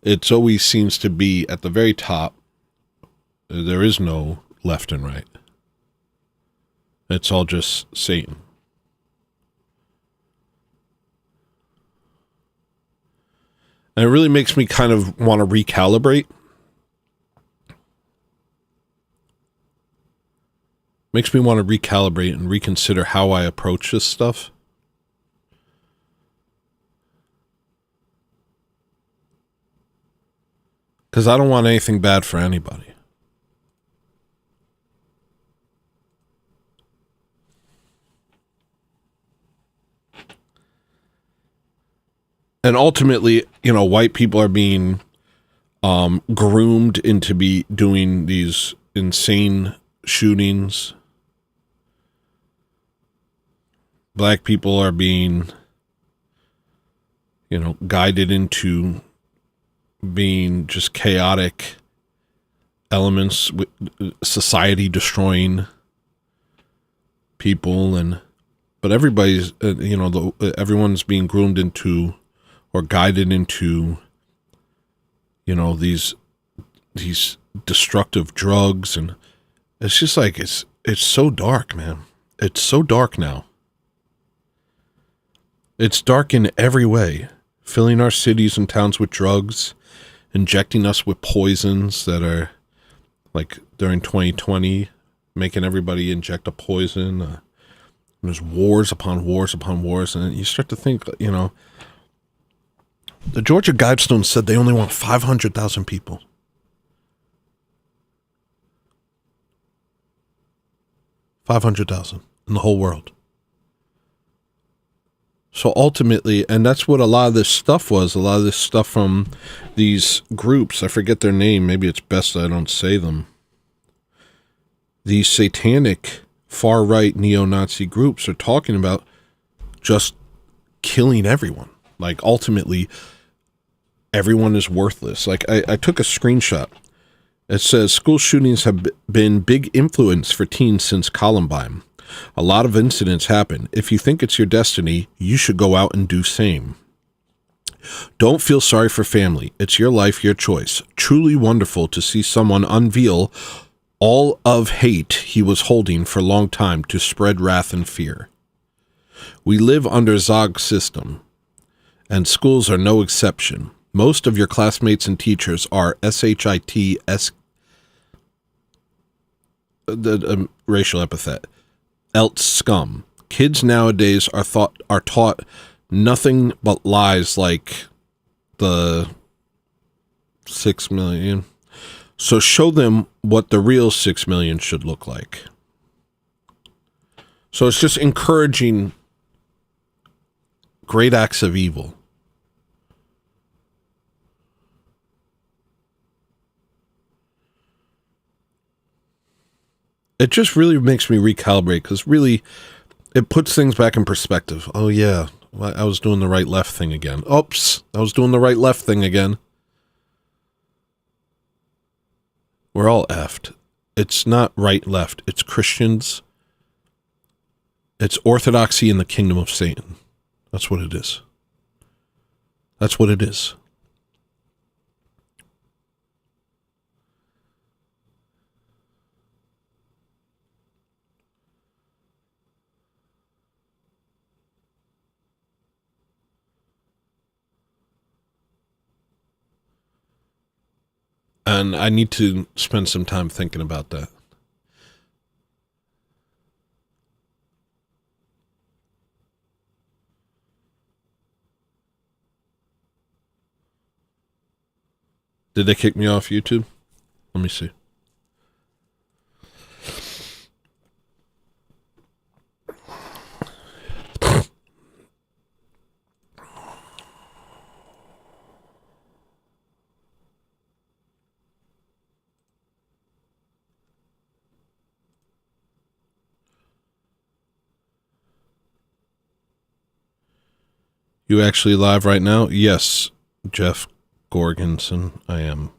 it always seems to be at the very top. There is no left and right. It's all just Satan. And it really makes me kind of want to recalibrate. Makes me want to recalibrate and reconsider how I approach this stuff. Because I don't want anything bad for anybody. And ultimately, white people are being groomed into be doing these insane shootings. Black people are being, guided into being just chaotic elements, with society destroying people, but everybody's, everyone's being groomed into or guided into, these destructive drugs, and it's just like it's so dark, man. It's so dark now. It's dark in every way, filling our cities and towns with drugs, injecting us with poisons that are, like during 2020, making everybody inject a poison. There's wars upon wars upon wars, and you start to think, the Georgia Guidestones said they only want 500,000 people. 500,000 in the whole world. So ultimately, and that's what a lot of this stuff was, a lot of this stuff from these groups, I forget their name, maybe it's best I don't say them. These satanic far-right neo-Nazi groups are talking about just killing everyone. Like, ultimately, everyone is worthless. Like, I took a screenshot. It says, school shootings have been big influence for teens since Columbine. A lot of incidents happen. If you think it's your destiny, you should go out and do same. Don't feel sorry for family. It's your life, your choice. Truly wonderful to see someone unveil all of hate he was holding for a long time to spread wrath and fear. We live under Zog's system. And schools are no exception. Most of your classmates and teachers are SHIT, racial epithet, else scum. Kids nowadays are taught nothing but lies like the 6 million. So show them what the real 6 million should look like. So it's just encouraging great acts of evil. It just really makes me recalibrate, because really it puts things back in perspective. Oh yeah, I was doing the right left thing again. Oops, I was doing the right left thing again. We're all effed. It's not right left. It's Christians. It's orthodoxy in the kingdom of Satan. That's what it is. That's what it is. And I need to spend some time thinking about that. Did they kick me off YouTube? Let me see. You actually live right now? Yes, Jeff Gorgenson, I am.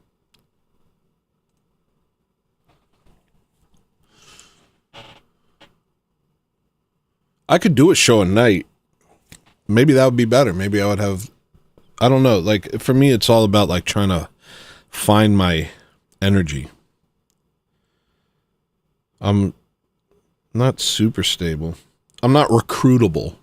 I could do a show at night. Maybe that would be better. Maybe I would have, I don't know. Like, for me, it's all about like trying to find my energy. I'm not super stable. I'm not recruitable.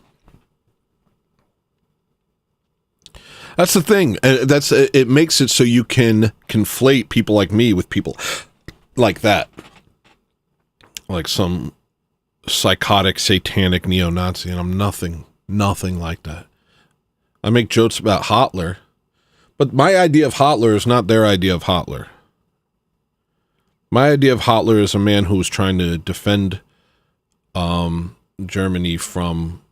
That's the thing. It makes it so you can conflate people like me with people like that. Like some psychotic, satanic neo-Nazi, and I'm nothing like that. I make jokes about Hitler, but my idea of Hitler is not their idea of Hitler. My idea of Hitler is a man who was trying to defend Germany from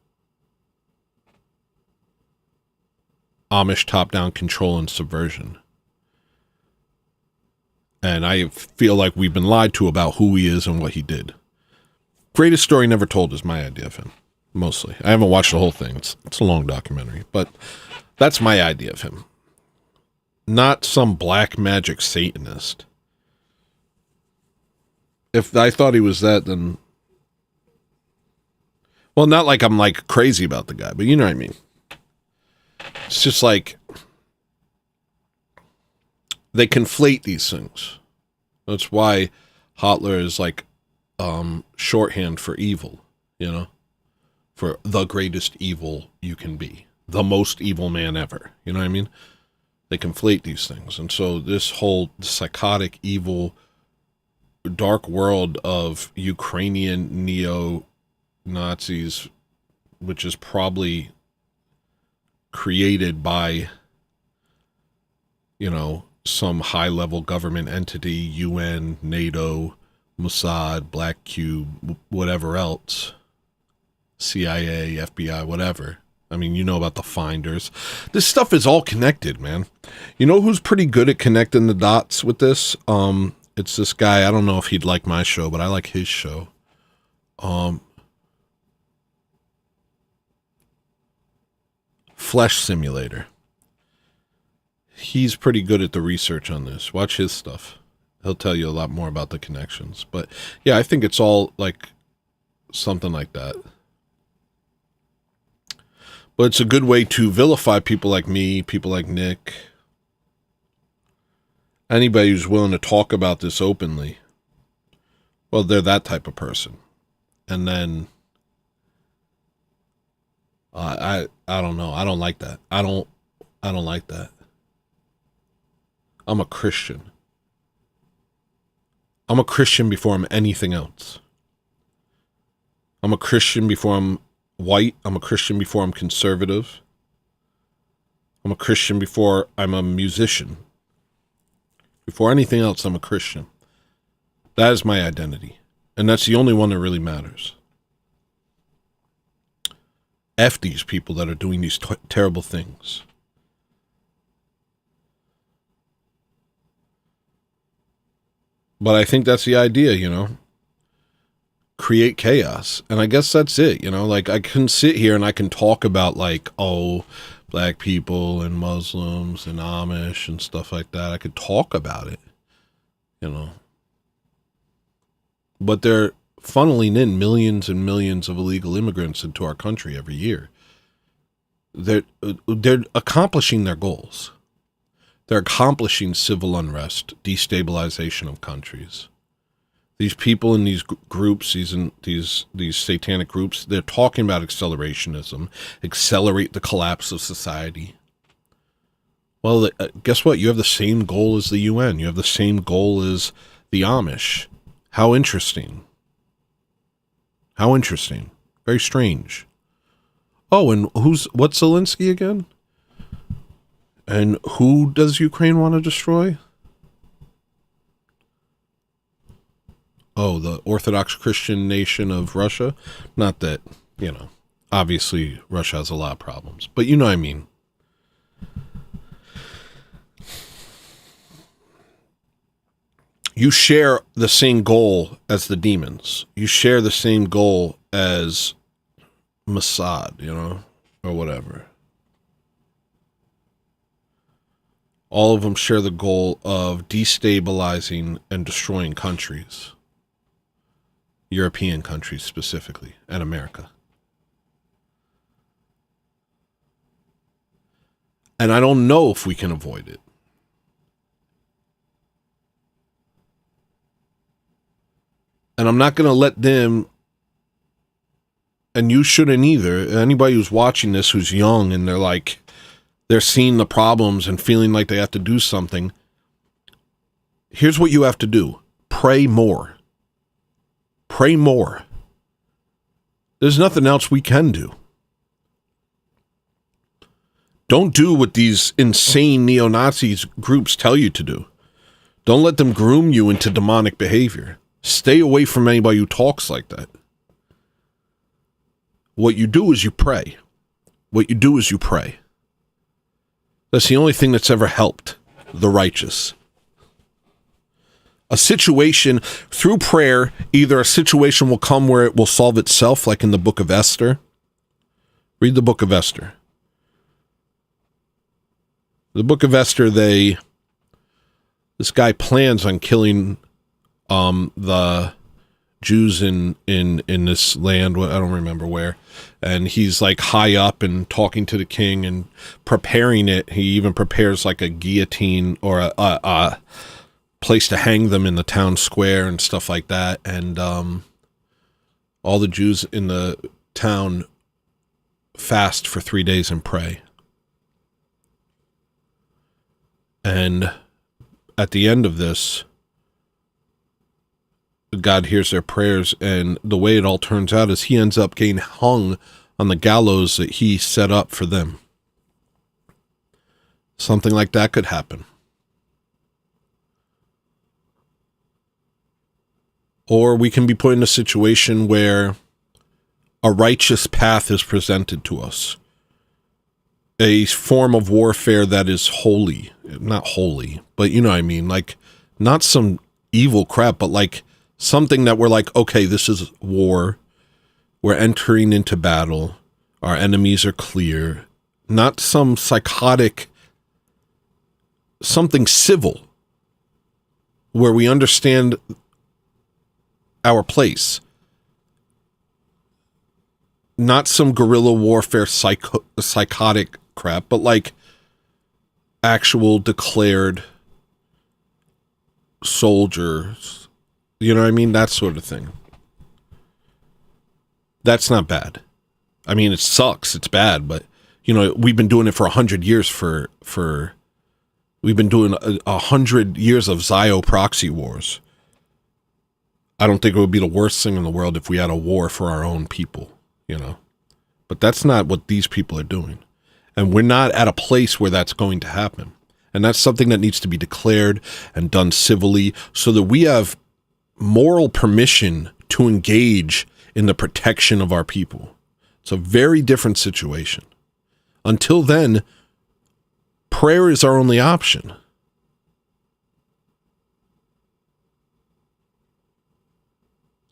Amish top-down control and subversion. And I feel like we've been lied to about who he is and what he did. Greatest story never told is my idea of him, mostly. I haven't watched the whole thing. It's a long documentary, but that's my idea of him. Not some black magic Satanist. If I thought he was that, then... Well, not like I'm like crazy about the guy, but you know what I mean. It's just like they conflate these things. That's why Hitler is like shorthand for evil, you know, for the greatest evil you can be, the most evil man ever. You know what I mean? They conflate these things. And so this whole psychotic, evil, dark world of Ukrainian neo-Nazis, which is probably created by, you know, some high-level government entity, UN, NATO, Mossad, Black Cube, whatever else, CIA, FBI, whatever. I mean, you know about the finders. This stuff is all connected, man. You know who's pretty good at connecting the dots with this? It's this guy. I don't know if he'd like my show, but I like his show. Flesh Simulator. He's pretty good at the research on this. Watch his stuff. He'll tell you a lot more about the connections. But yeah, I think it's all like something like that. But it's a good way to vilify people like me, people like Nick. Anybody who's willing to talk about this openly. Well, they're that type of person. And then I don't know. I don't like that. I don't like that. I'm a Christian. I'm a Christian before I'm anything else. I'm a Christian before I'm white. I'm a Christian before I'm conservative. I'm a Christian before I'm a musician. Before anything else, I'm a Christian. That is my identity. And that's the only one that really matters. F these people that are doing these terrible things. But I think that's the idea, you know. Create chaos. And I guess that's it, you know. Like, I can sit here and I can talk about, like, oh, black people and Muslims and Amish and stuff like that. I could talk about it, you know. But they're funneling in millions and millions of illegal immigrants into our country every year. They're accomplishing their goals. They're accomplishing civil unrest, destabilization of countries. These people in these groups, these satanic groups, they're talking about accelerationism, accelerate the collapse of society. Well, guess what? You have the same goal as the UN. You have the same goal as the Amish. How interesting. How interesting. Very strange. Oh, and what's Zelensky again? And who does Ukraine want to destroy? Oh, the Orthodox Christian nation of Russia? Not that, you know, obviously Russia has a lot of problems, but you know what I mean. You share the same goal as the demons. You share the same goal as Mossad, you know, or whatever. All of them share the goal of destabilizing and destroying countries. European countries specifically, and America. And I don't know if we can avoid it. And I'm not going to let them, and you shouldn't either, anybody who's watching this who's young and they're seeing the problems and feeling like they have to do something. Here's what you have to do. Pray more. Pray more. There's nothing else we can do. Don't do what these insane neo-Nazis groups tell you to do. Don't let them groom you into demonic behavior. Stay away from anybody who talks like that. What you do is you pray. What you do is you pray. That's the only thing that's ever helped the righteous. A situation, through prayer, either a situation will come where it will solve itself, like in the book of Esther. Read the book of Esther. The book of Esther, this guy plans on killing the Jews in this land. I don't remember where. And he's like high up and talking to the king and preparing it. He even prepares like a guillotine or a place to hang them in the town square and stuff like that. And all the Jews in the town fast for 3 days and pray. And at the end of this, God hears their prayers, and the way it all turns out is he ends up getting hung on the gallows that he set up for them. Something like that could happen. Or we can be put in a situation where a righteous path is presented to us. A form of warfare that is holy. Not holy, but you know what I mean? Like, not some evil crap, but like something that we're like, okay, this is war. We're entering into battle. Our enemies are clear. Not some psychotic, something civil, where we understand our place. Not some guerrilla warfare psychotic crap, but like actual declared soldiers. You know what I mean? That sort of thing. That's not bad. I mean, it sucks. It's bad, but you know, we've been doing it for 100 years. We've been doing 100 years of Zio proxy wars. I don't think it would be the worst thing in the world if we had a war for our own people, you know. But that's not what these people are doing. And we're not at a place where that's going to happen. And that's something that needs to be declared and done civilly so that we have moral permission to engage in the protection of our people. It's a very different situation. Until then, prayer is our only option.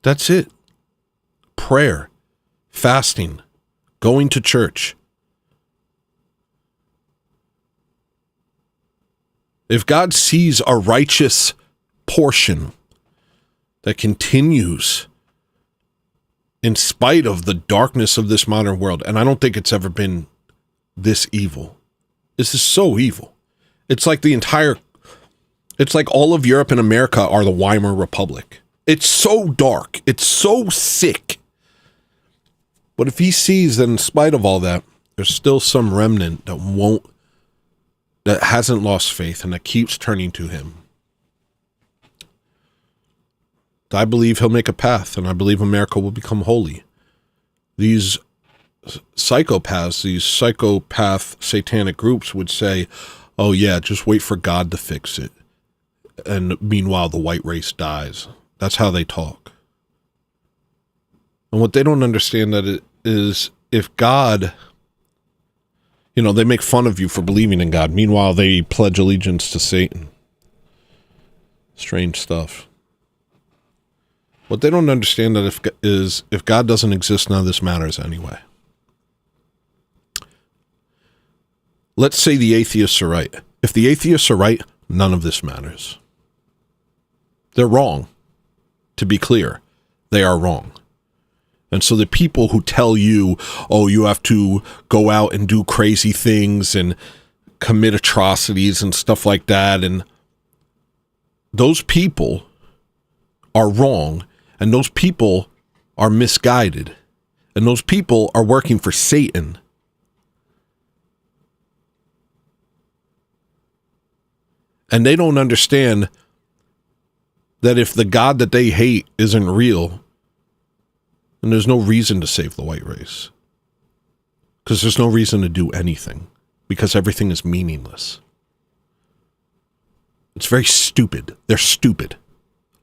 That's it. Prayer, fasting, going to church. If God sees a righteous portion that continues in spite of the darkness of this modern world, and I don't think it's ever been this evil. This is so evil. It's like all of Europe and America are the Weimar Republic. It's so dark. It's so sick. But if he sees that in spite of all that, there's still some remnant that hasn't lost faith and that keeps turning to him, I believe he'll make a path, and I believe America will become holy. These psychopaths, these psychopath satanic groups would say, oh yeah, just wait for God to fix it. And meanwhile, the white race dies. That's how they talk. And what they don't understand that it is, if God, you know, they make fun of you for believing in God. Meanwhile, they pledge allegiance to Satan. Strange stuff. What they don't understand that if God doesn't exist, none of this matters anyway. Let's say the atheists are right. If the atheists are right, none of this matters. They're wrong. To be clear, they are wrong. And so the people who tell you, oh, you have to go out and do crazy things and commit atrocities and stuff like that, and those people are wrong, and those people are misguided, and those people are working for Satan. And they don't understand that if the God that they hate isn't real, then there's no reason to save the white race. Because there's no reason to do anything. Because everything is meaningless. It's very stupid. They're stupid.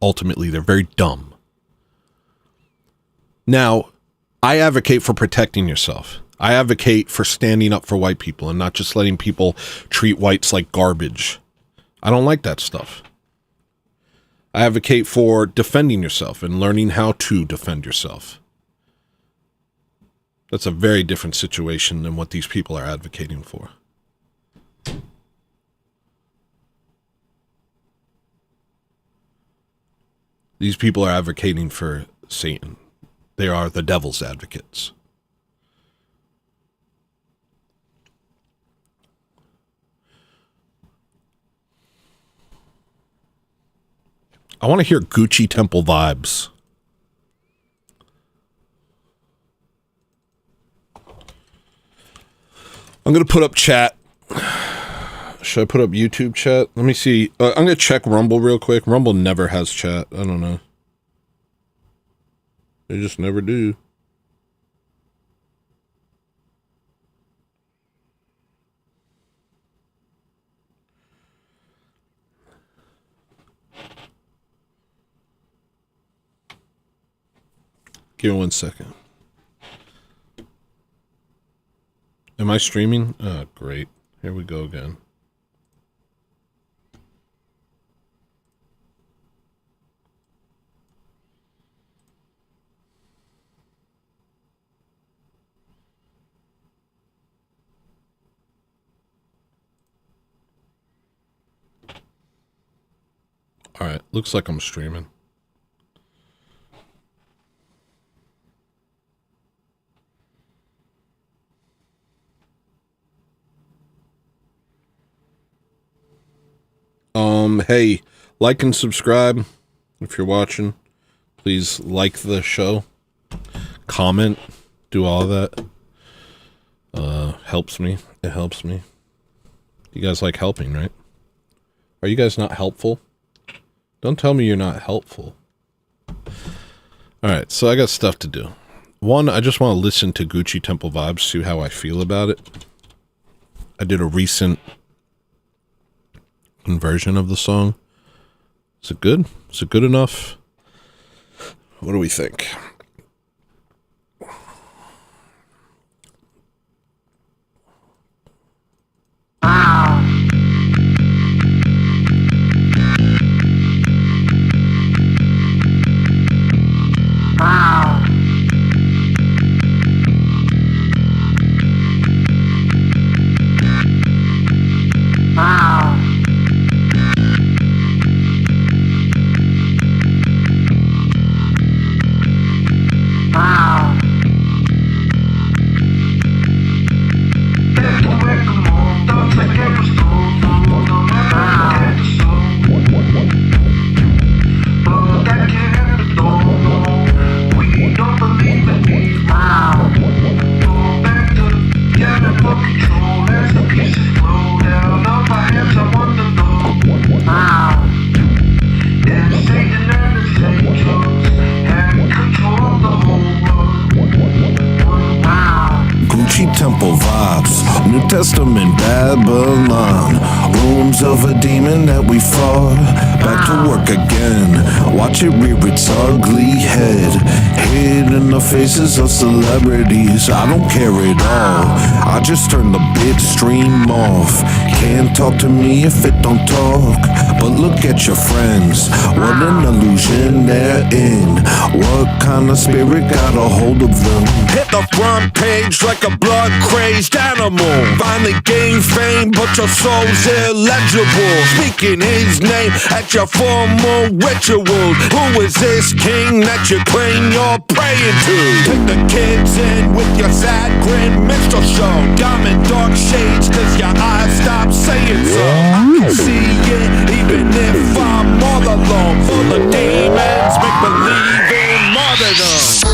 Ultimately, they're very dumb. Now, I advocate for protecting yourself. I advocate for standing up for white people and not just letting people treat whites like garbage. I don't like that stuff. I advocate for defending yourself and learning how to defend yourself. That's a very different situation than what these people are advocating for. These people are advocating for Satan. They are the devil's advocates. I want to hear Gucci Temple vibes. I'm going to put up chat. Should I put up YouTube chat? Let me see. I'm going to check Rumble real quick. Rumble never has chat. I don't know. They just never do. Give me 1 second. Am I streaming? Oh, great. Here we go again. All right, looks like I'm streaming. Hey, like and subscribe if you're watching. Please like the show, comment, do all that. helps me. It helps me. You guys like helping, right? Are you guys not helpful? Don't tell me you're not helpful. Alright, so I got stuff to do. One, I just want to listen to Gucci Temple Vibes, see how I feel about it. I did a recent conversion of the song. Is it good? Is it good enough? What do we think? Temple vibes, New Testament Babylon, rooms of a demon that we fought. Back to work again, watch it rear its ugly head, hid in the faces of celebrities. I don't care at all, I just turn the bit stream off. Can't talk to me if it don't talk, but look at your friends, what an illusion they're in. What kind of spirit got a hold of them? Hit the front page like a blood-crazed animal. Finally gained fame, but your soul's illegible. Speaking his name at your formal rituals. Who is this king that you claim you're praying to? Take the kids in with your sad grin minstrel show. Diamond dark shades, cause your eyes stop saying so. I can see it, even if I'm all alone. Full of demons, make believe in martyrdom.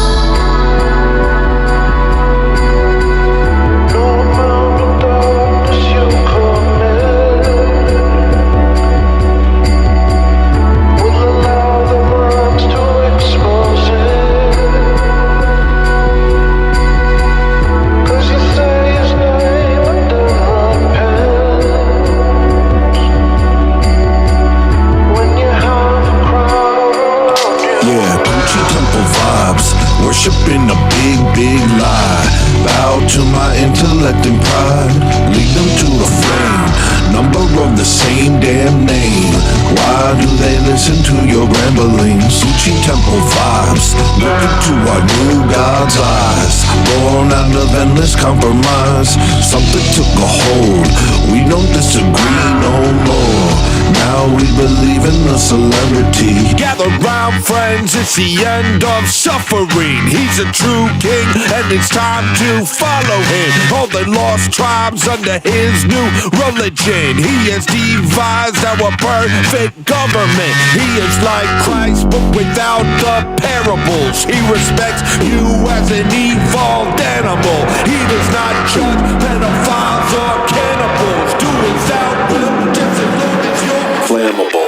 Worshiping a big, big lie. Bow to my intellect and pride. Lead them to the flame. Number of the same damn name. Why do they listen to your ramblings? Gucci Temple vibes. Look into our new God's eyes. Born out of endless compromise. Something took a hold. We don't disagree no more. Now we believe in the celebrity. Gather round, friends, it's the end of suffering. He's a true king, and it's time to follow him. All the lost tribes under his new religion. He has devised our perfect government. He is like Christ, but without the parables. He respects you as an evolved animal. He does not judge pedophiles or cannibals. Do as thou wilt, just as long as you're flammable.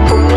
From the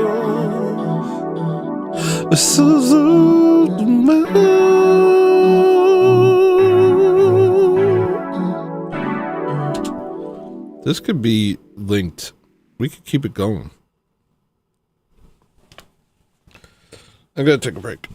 This could be linked. We could keep it going. I'm going to take a break.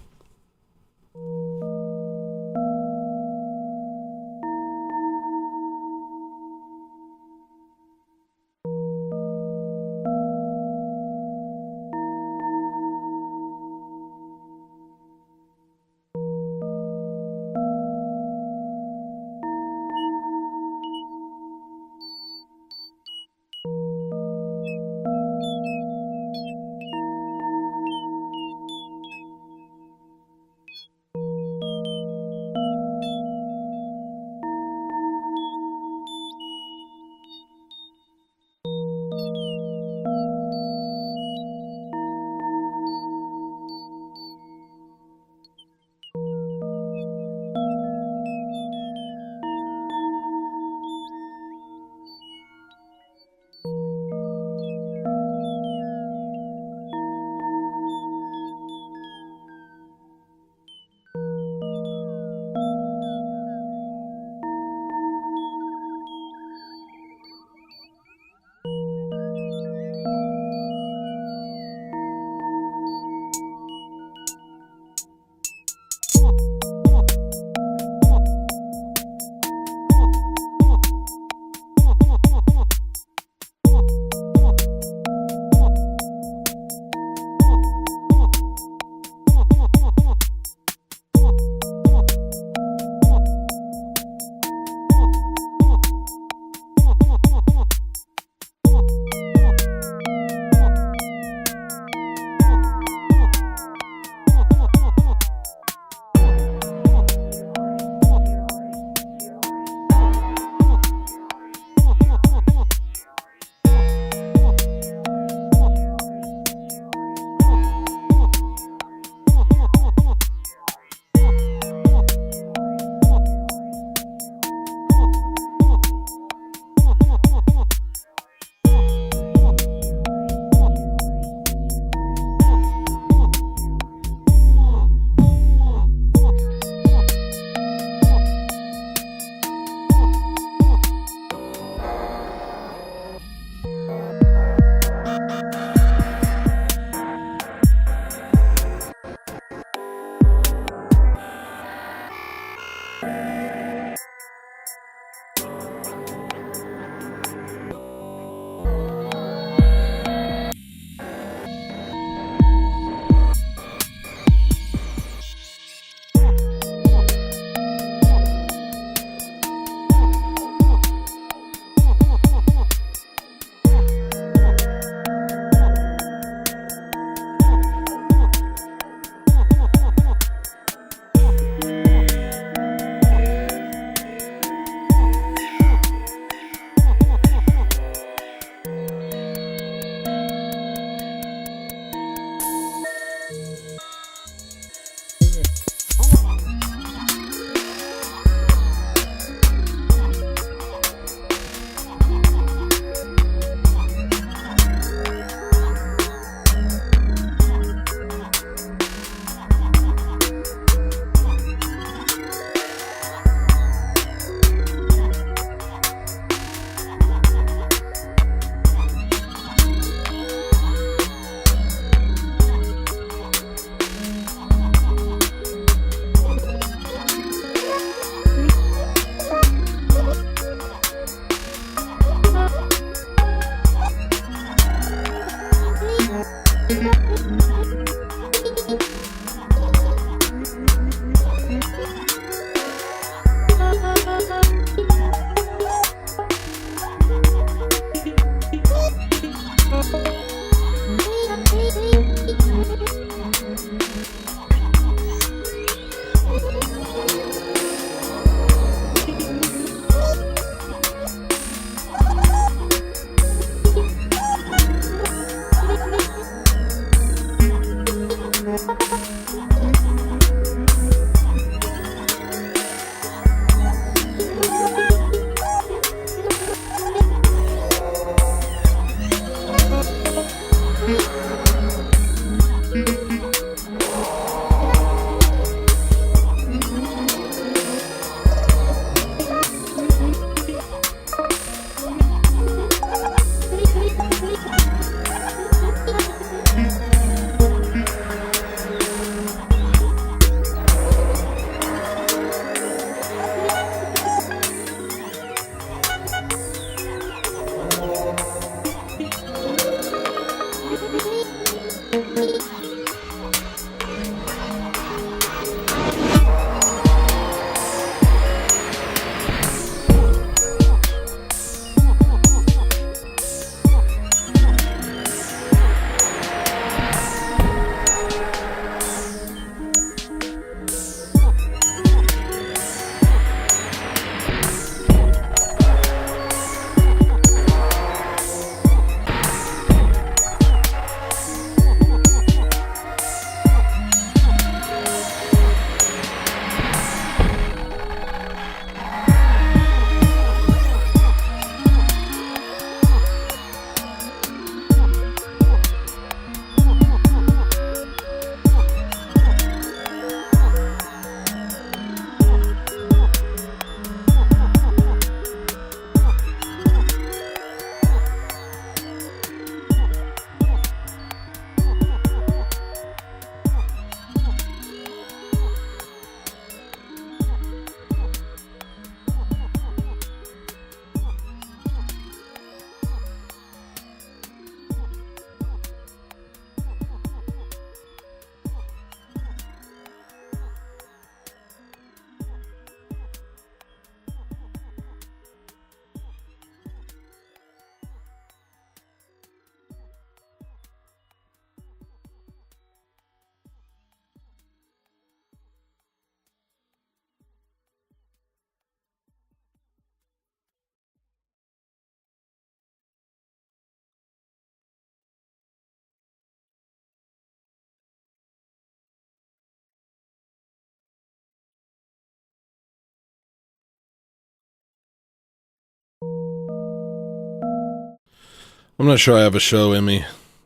I'm not sure I have a show in me.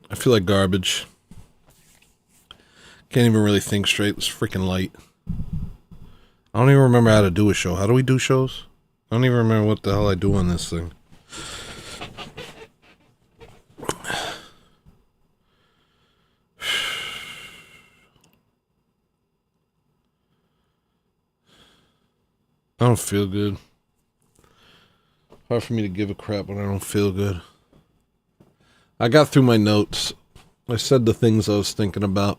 I feel like garbage. Can't even really think straight. It's freaking light. I don't even remember how to do a show. How do we do shows? I don't even remember what the hell I do on this thing. I don't feel good. Hard for me to give a crap when I don't feel good. I got through my notes. I said the things I was thinking about.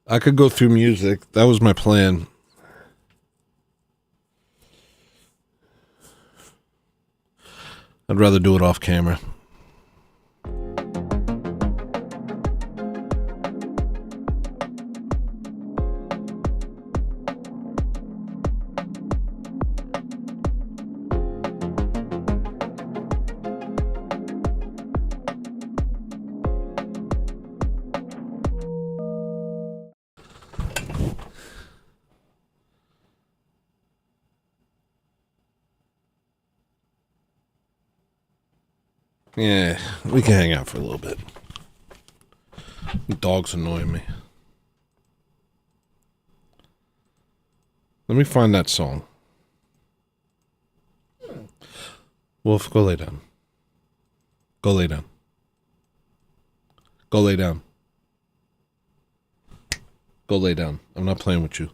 I could go through music. That was my plan. I'd rather do it off camera. Yeah, we can hang out for a little bit. The dog's annoying me. Let me find that song. Wolf, go lay down. Go lay down. Go lay down. Go lay down. I'm not playing with you.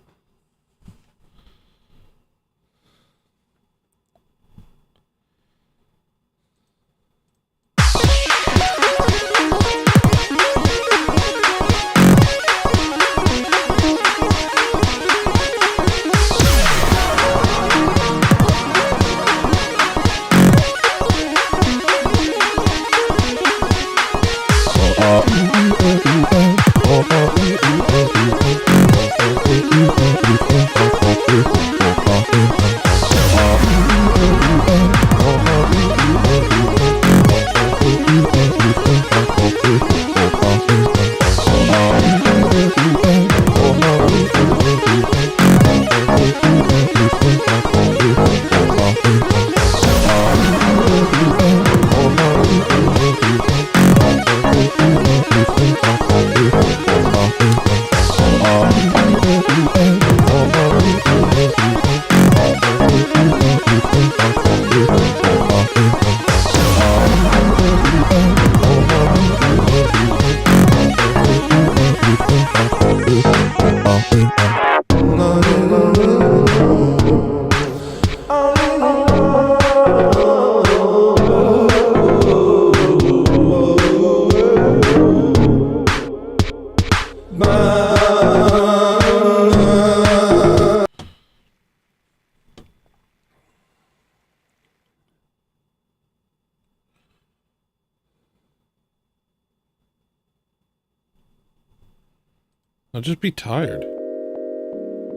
I'll just be tired.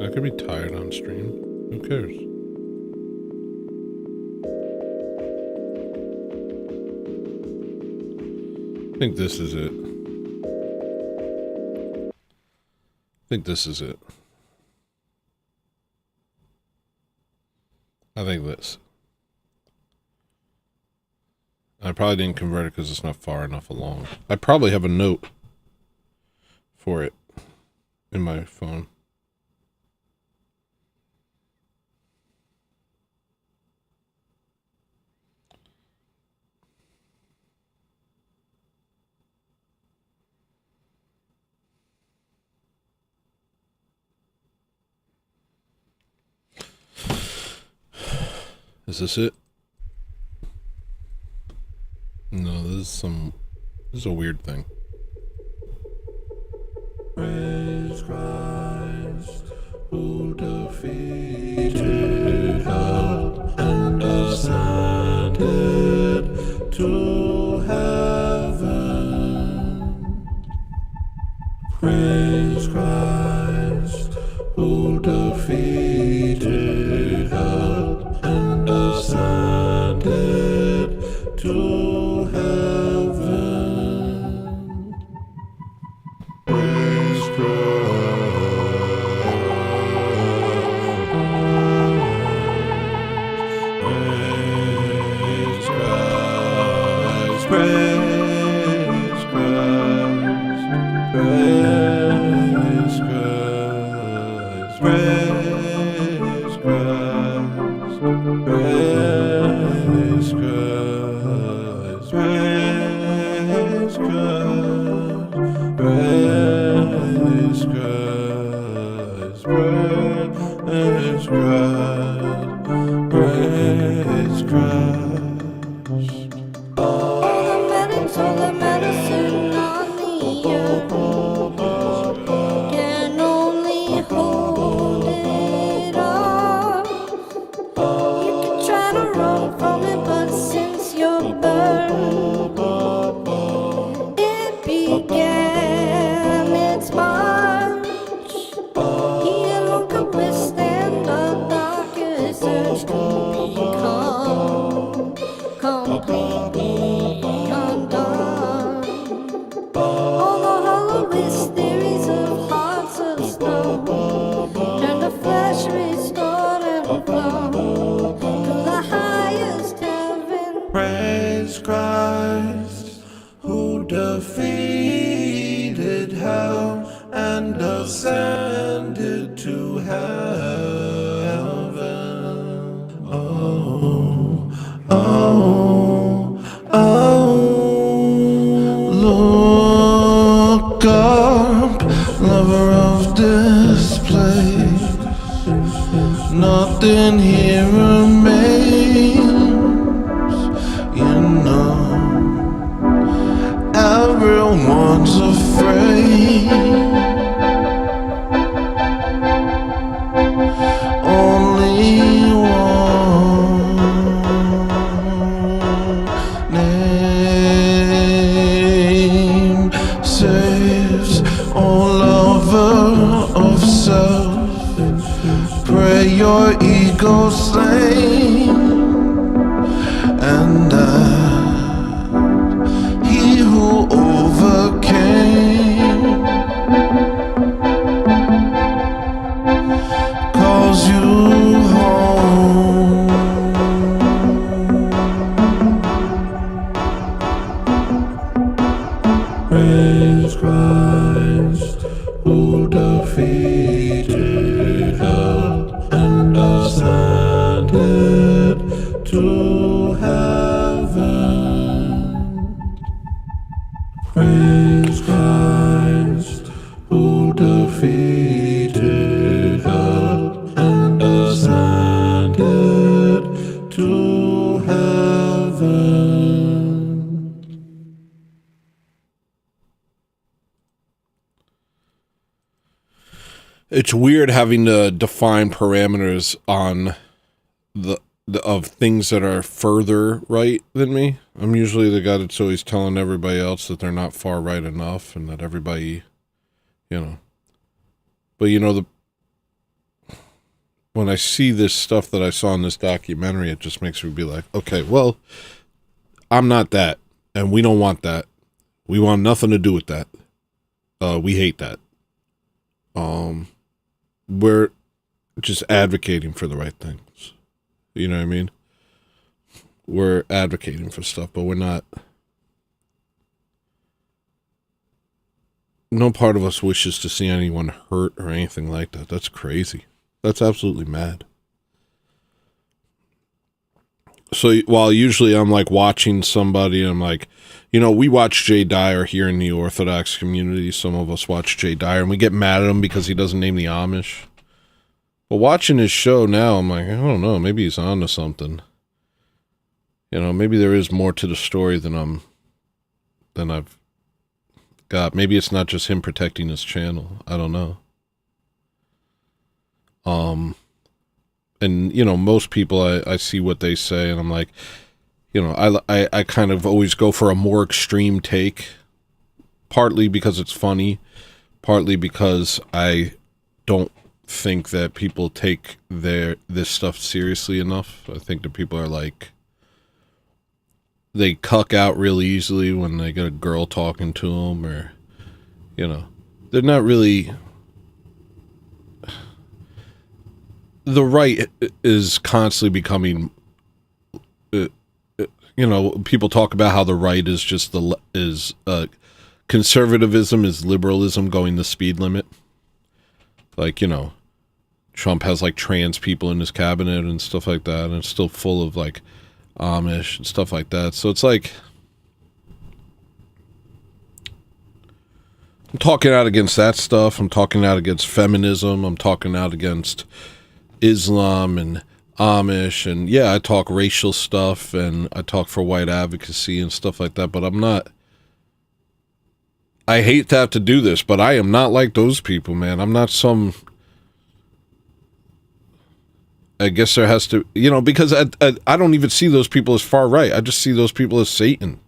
I could be tired on stream. Who cares? I think this is it. I think this is it. I think this. I probably didn't convert it because it's not far enough along. I probably have a note for it in my phone. Is this it? No, this is a weird thing. Praise Christ, who defeated hell and ascended to heaven. Praise Christ, who defeated hell and ascended to heaven. Praise Christ. All the medicine on the earth can only hold it up. You can try to run from it, but since you're burned, it began its march. He alone could withstand the darkest urge to become completely undone. All the hollowest theories of hearts of stone turn to flesh restored and flown to the highest heaven. Praise Christ, who defeated hell and ascended to heaven. Oh, oh, oh. Look up, lover of this place. Nothing here remains, you know. Everyone's afraid. Only one name saves, oh lover of self. Pray your ego slain, and he who overcame calls you home. Praise Christ, who defeated hell and ascended to heaven. Praise Christ, who defeated hell and ascended to heaven. It's weird having to define parameters on the of things that are further right than me. I'm usually the guy that's always telling everybody else that they're not far right enough and that everybody, you know. But you know, when I see this stuff that I saw in this documentary, it just makes me be like, okay, well, I'm not that, and we don't want that. We want nothing to do with that. We hate that. We're just advocating for the right things. You know what I mean? We're advocating for stuff, but we're not. No part of us wishes to see anyone hurt or anything like that. That's crazy. That's absolutely mad. So while usually I'm like watching somebody and I'm like, you know, we watch Jay Dyer here in the Orthodox community. Some of us watch Jay Dyer and we get mad at him because he doesn't name the Amish. But watching his show now, I'm like, I don't know, maybe he's on to something. You know, maybe there is more to the story than I've got. Maybe it's not just him protecting his channel. I don't know. And, you know, most people, I see what they say, and I'm like, you know, I kind of always go for a more extreme take, partly because it's funny, partly because I don't think that people take this stuff seriously enough. I think that people are like, they cuck out really easily when they get a girl talking to them, or, you know, they're not really. The right is constantly becoming, you know, people talk about how the right is just conservatism is liberalism going the speed limit. Like, you know, Trump has like trans people in his cabinet and stuff like that, and it's still full of like Amish and stuff like that. So it's like, I'm talking out against that stuff. I'm talking out against feminism. I'm talking out against Islam and Amish. And yeah, I talk racial stuff and I talk for white advocacy and stuff like that. But I'm not, I hate to have to do this, but I am not like those people, man. I'm not some, I guess there has to, you know, because I don't even see those people as far right. I just see those people as Satan.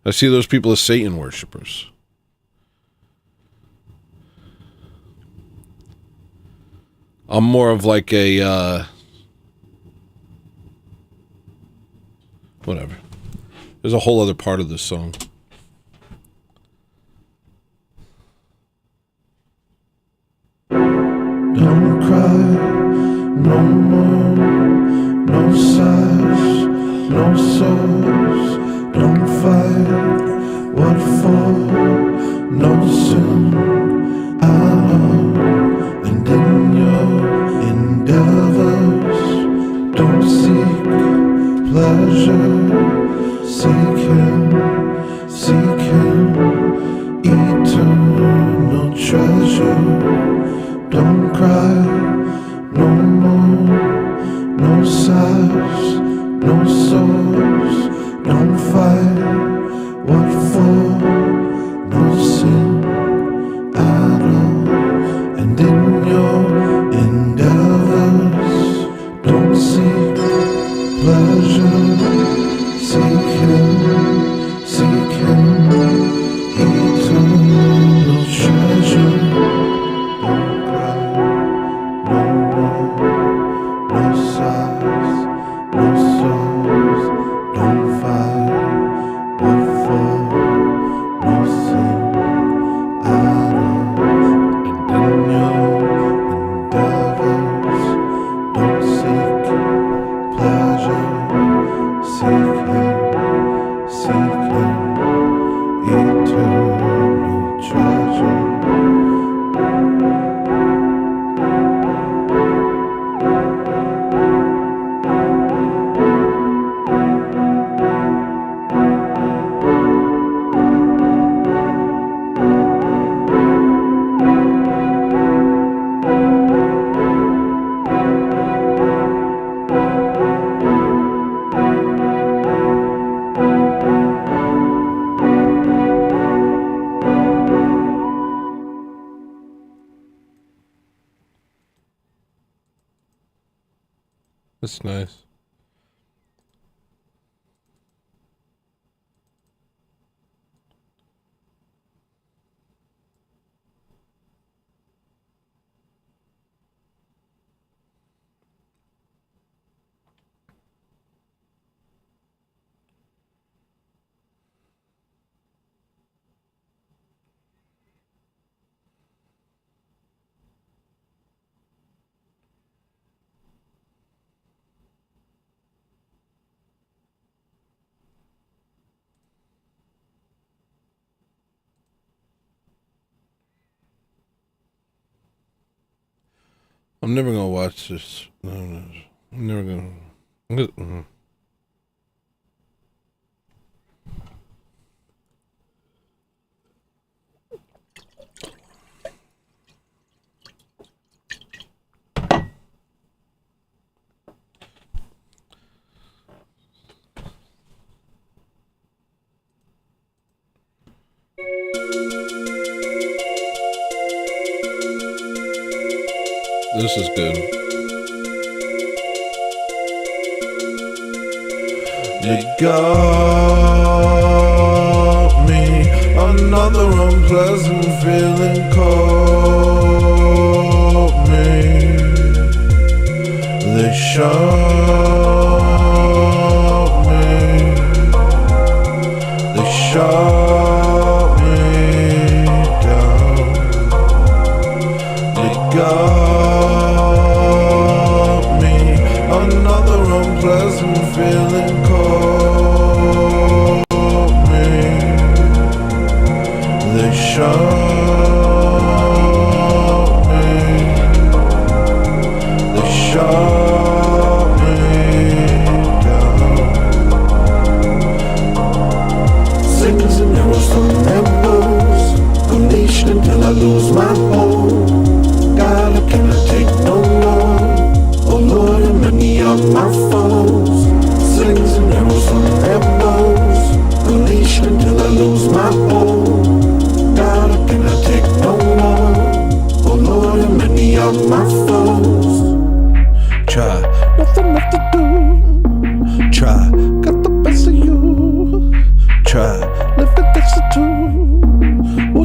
I see those people as Satan worshipers. I'm more of like a, whatever. There's a whole other part of this song. Don't cry no more, no sighs, no souls. Don't fight, what for? No sin, I know. And in your endeavors, don't seek pleasure. Seek him, eternal treasure. Don't cry, no more, no sighs, no souls. Don't fight, what for? No sin at all. And in your endeavors, don't seek pleasure. Seek him, eternal treasure. Don't cry, no more, no sighs, no souls. Don't fight, what for? No sin at all. And in your endeavors, don't seek pleasure. Seek him, eternal treasure. That's nice. I'm never gonna watch this. No, I'm never gonna. This is good. You got me another unpleasant feeling caught me. They shot me. They shot me down. They got me another unpleasant feeling caught me. They shot me. They shot me down. Sickness and arrows from rebels, unleashed and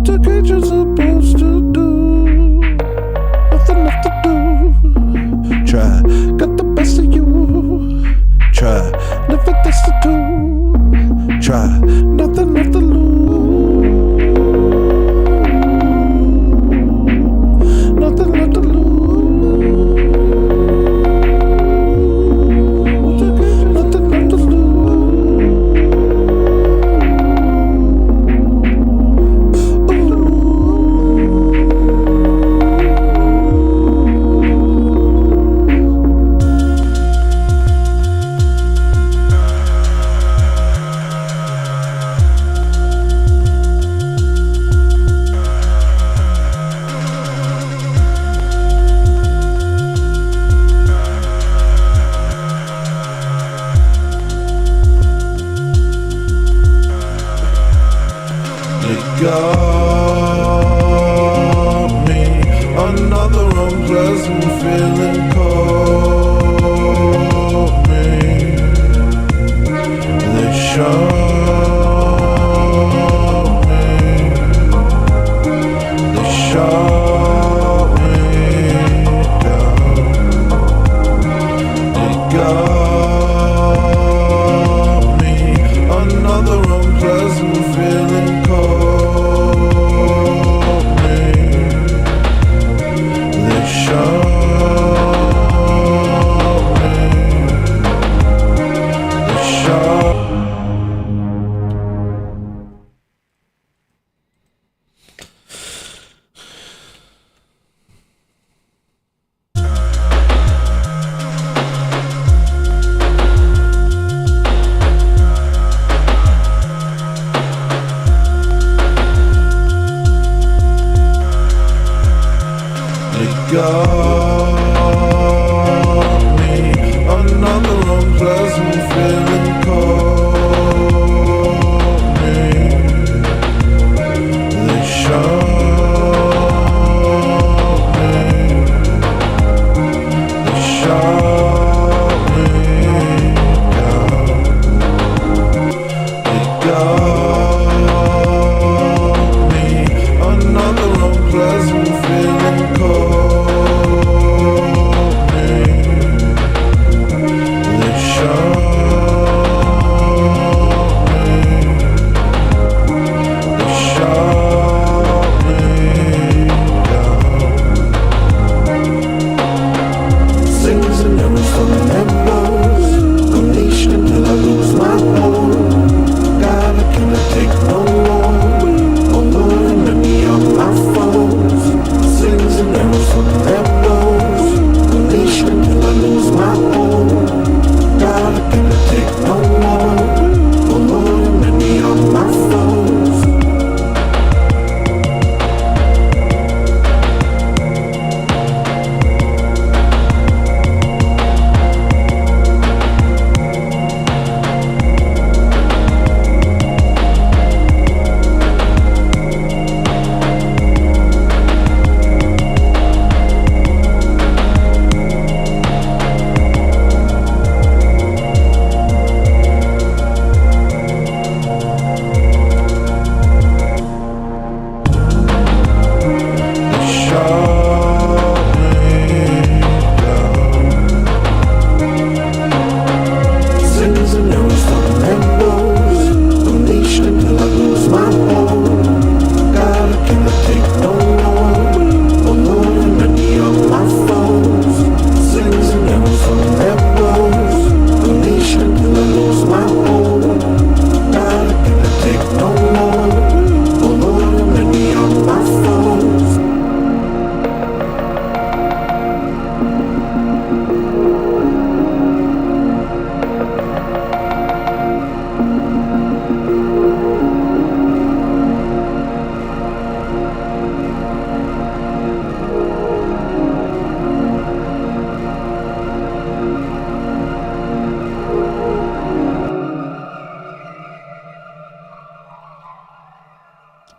What a creature supposed to do? Nothing left to do. Try, got the best of you. Try, never destitute. Try, nothing left to lose. Nothing left to lose. Nothing left to lose. Got me another unpleasant feeling caught me. They shot me. They shot me down. They got me another unpleasant feeling caught. Got me another unpleasant feeling caught me. They shot me. They shot me down. They got me another unpleasant feeling caught.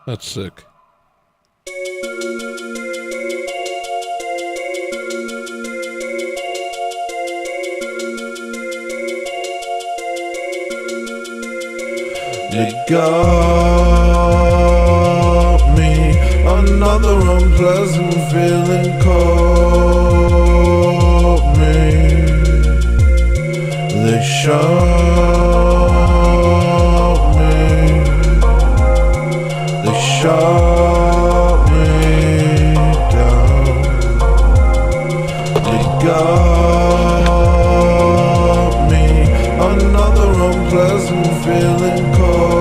That's sick. You got me Another unpleasant feeling caught me. They shot me. They shot me down. They got me. Another unpleasant feeling caught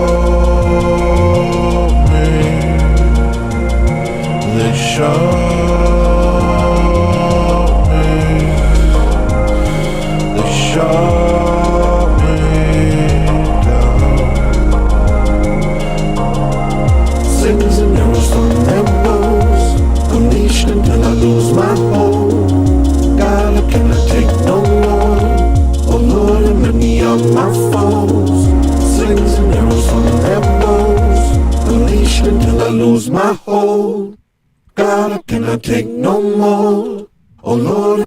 me. They shot me. They shot me down. Slings and arrows from their bows, unleashed until I lose my hold. God, I cannot take no more. Oh Lord, and many are my foes. Slings and arrows from their bows, unleashed until I lose my hold. God, I cannot take no more. Oh Lord.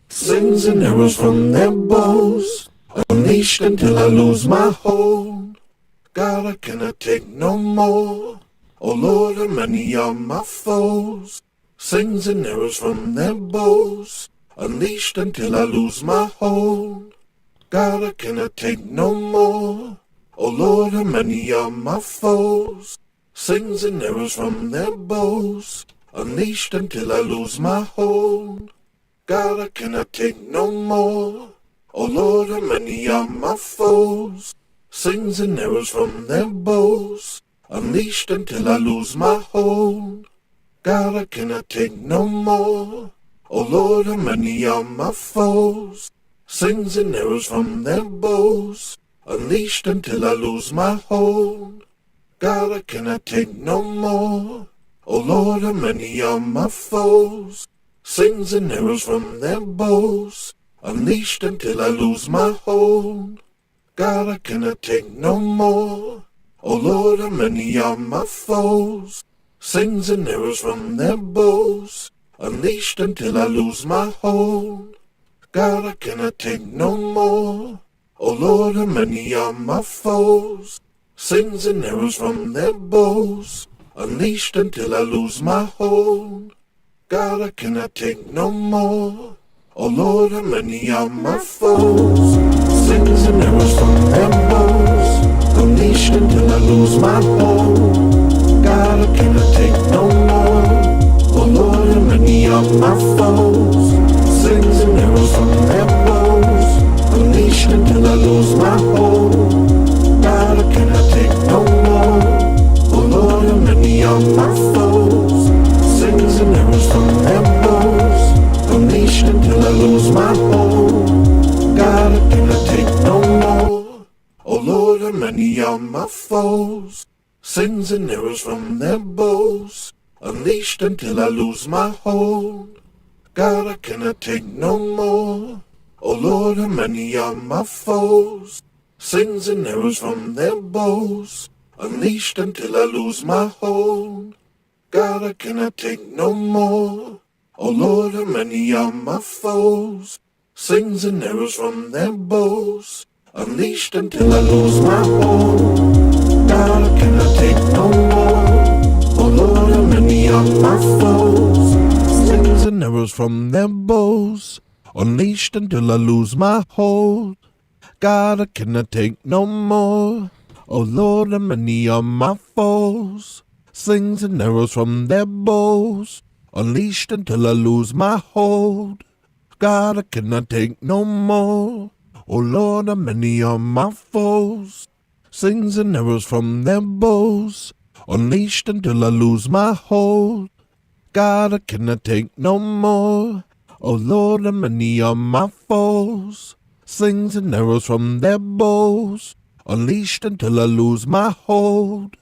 Slings and arrows from their bows, unleashed until I lose my hold. God, I cannot take no more. Oh Lord, and many are my foes. Slings and arrows from their bows, unleashed until I lose my hold. God, I cannot take no more. Oh Lord, and many are my foes. Slings and arrows from their bows, unleashed until I lose my hold. God, I cannot take no more. Oh Lord, and many are my foes. Slings and arrows from their bows, unleashed until I lose my hold. God, I cannot take no more. Oh Lord, and many are my foes. Slings and arrows from their bows, unleashed until I lose my hold. God, I cannot take no more. Oh Lord, and many are my foes. Slings and arrows from their bows, unleashed until I lose my hold. God, I cannot take no more. Oh Lord, and many are my foes. Slings and arrows from their bows, unleashed until I lose my hold. God, I cannot take no more. Oh Lord, and many are my foes. Slings and arrows from their bows, unleashed until I lose my hold. God, I cannot take no more. Oh Lord, and many are my foes. Slings and arrows from their bows, unleashed until I lose my hold. God, I cannot take no more. Oh Lord, and many are my foes. Slings and arrows from their bows, unleashed until I lose my hold. God, I cannot take no more. Oh Lord, and many are my foes. Slings and arrows from their bows, unleashed until I lose my hold. God, I cannot take no more. Oh Lord, and many are my foes. Slings and arrows from their bows, unleashed until I lose my hold. God, I cannot take no more. Oh Lord, and many are my foes. Slings and arrows from their bows, unleashed until I lose my hold. God, I cannot take no more. Oh Lord, and many are my foes. Slings and arrows from their bows, unleashed until I lose my hold. God, I cannot take no more. Oh Lord, and many are my foes. Slings and arrows from their bows, unleashed until I lose my hold. God, I cannot take no more. Oh Lord, and many are my foes. Slings and arrows from their bows, unleashed until I lose my hold. God, I cannot take no more. Oh Lord, and many are my foes. Slings and arrows from their bows, unleashed until I lose my hold. God, I cannot take no more. Oh Lord, and many are my foes. Slings and arrows from their bows, unleashed until I lose my hold.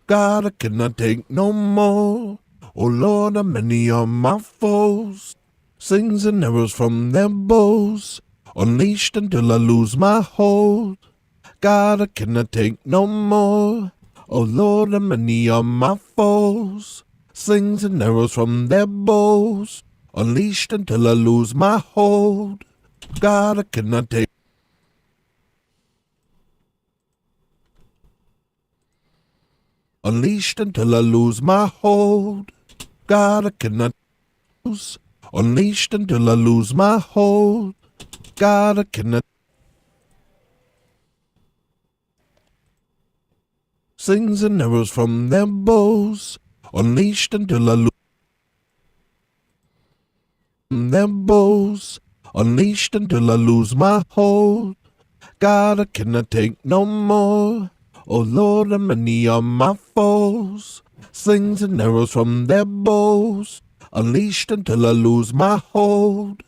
God, I cannot take no more. Oh Lord, and many are my foes. Slings and arrows from their bows, unleashed until I lose my hold. God, I cannot take no more. Oh Lord, and many are my foes. Slings and arrows from their bows, unleashed until I lose my hold. God, I cannot take. unleashed until I lose my hold. God, I cannot lose. Unleashed until I lose my hold. God, I cannot. Slings and arrows from their bows, unleashed until I lose their bows, unleashed until I lose my hold. God, I cannot take no more. Oh Lord, how many are my foes? Slings and arrows from their bows, unleashed until I lose my hold.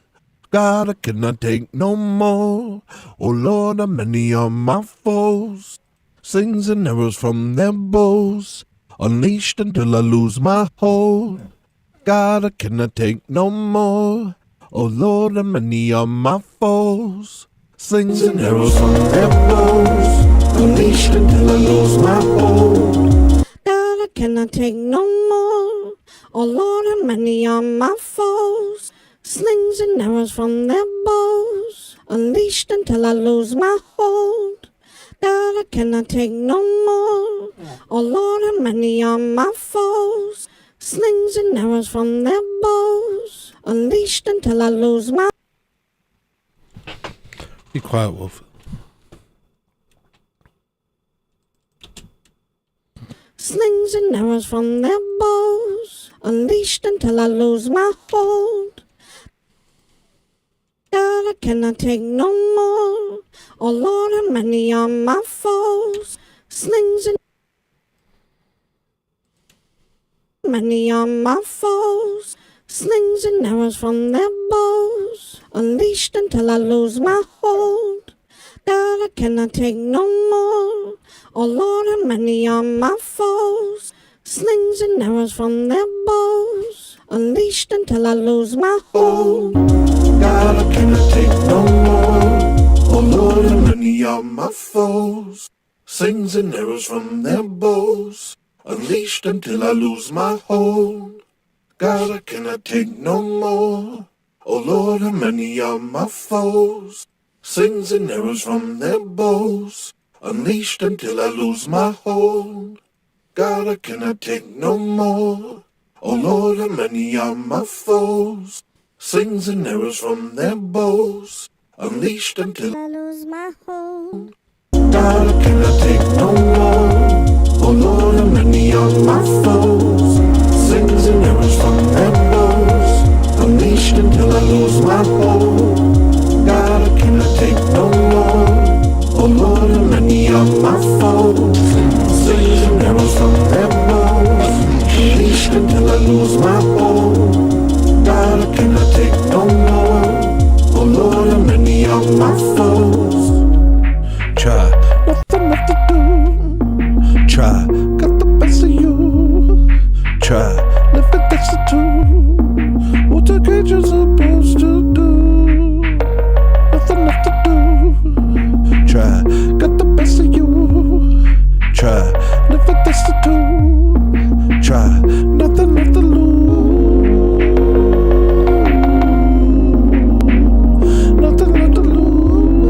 God, I cannot take no more. Oh Lord, how many are my foes? Slings and arrows from their bows, unleashed until I lose my hold. God, I cannot take no more. Oh Lord, how many are my foes? Slings and arrows from their bows, unleashed until I lose my hold. God, I cannot take no more. Oh Lord, how many are my foes? Slings and arrows from their bows, unleashed until I lose my hold. God, I cannot take no more. Oh Lord, how many are my foes? Slings and arrows from their bows, unleashed until I lose my. Be quiet, Wolf. Slings and arrows from their bows, unleashed until I lose my hold. God, I cannot take no more. Oh Lord, how many are my foes? Slings and many are my foes. Slings and arrows from their bows, unleashed until I lose my hold. God, I cannot take no more. Oh Lord, how many are my foes? Slings and arrows from their bows, unleashed until I lose my hold. God, I cannot take no more. Oh Lord, how many are my foes? Slings and arrows from their bows, unleashed until I lose my hold. God, I cannot take no more. Oh Lord, how many are my foes? Slings and arrows from their bows, unleashed until I lose my hold. God, I cannot take no more. Oh Lord, how many are my foes? Slings and arrows from their bows, unleashed until I lose my hold. God, I cannot take no more. Oh Lord, how many are my foes? Slings and arrows from their bows, unleashed until I lose my hold. God, I cannot take no more. Oh Lord, how many are my foes? Slings and arrows from their bows, unleashed until I lose my hold. God, I cannot take no more. Oh Lord, how many are my foes? Try, nothing left to do. Try, got the best of you. Try, live it, that's the two. What the creature's supposed to do. Nothing left to do. Try, got the best of you. Try, live it, that's the two. Try, nothing left to lose. Nothing left to lose.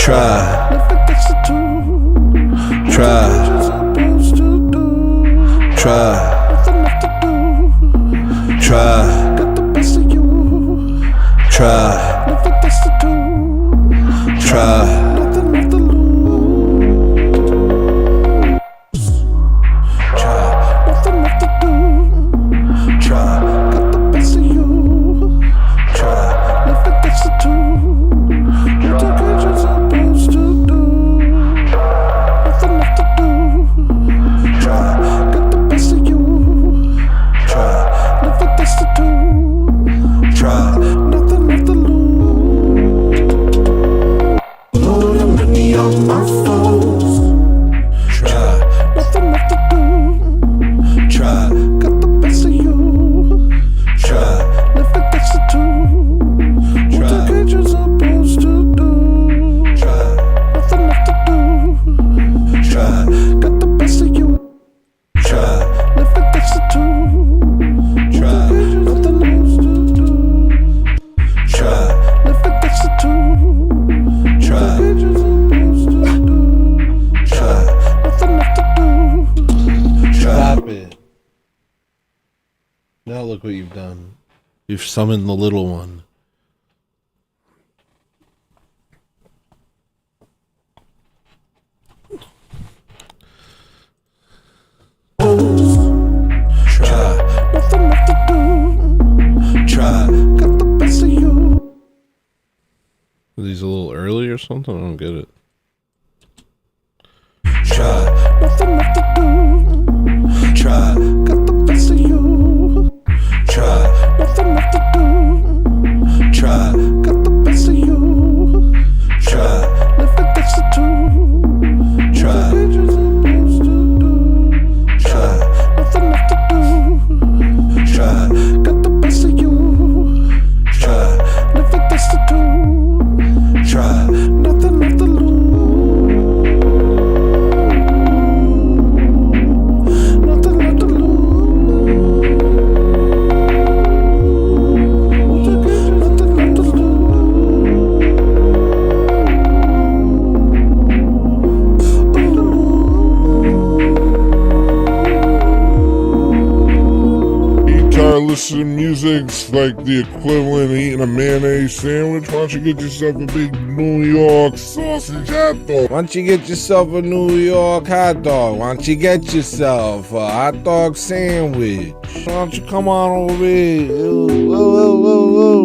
Try. Try. Try. Try. Try. Try. Now look what you've done. You've summoned the little one. Try. Nothing left to do. Try. Got the best of you. Are these a little early or something? I don't get it. Try. Nothing left to do. Try. Got the best of you. Try. Nothing left to do. Try. Got the best of you. Try. Live it next to two. Try. Try. Nothing left to do. Try. Got the best of you. Try. Live it next to two. Try. Nothing left to lose. Nothing left to lose. Nothing left to lose. Tired of listening to music's like the equivalent of eating a mayonnaise sandwich. Why don't you get yourself a big New York sausage hot dog? Why don't you get yourself a New York hot dog? Why don't you get yourself a hot dog sandwich? Why don't you come on over here? Whoa.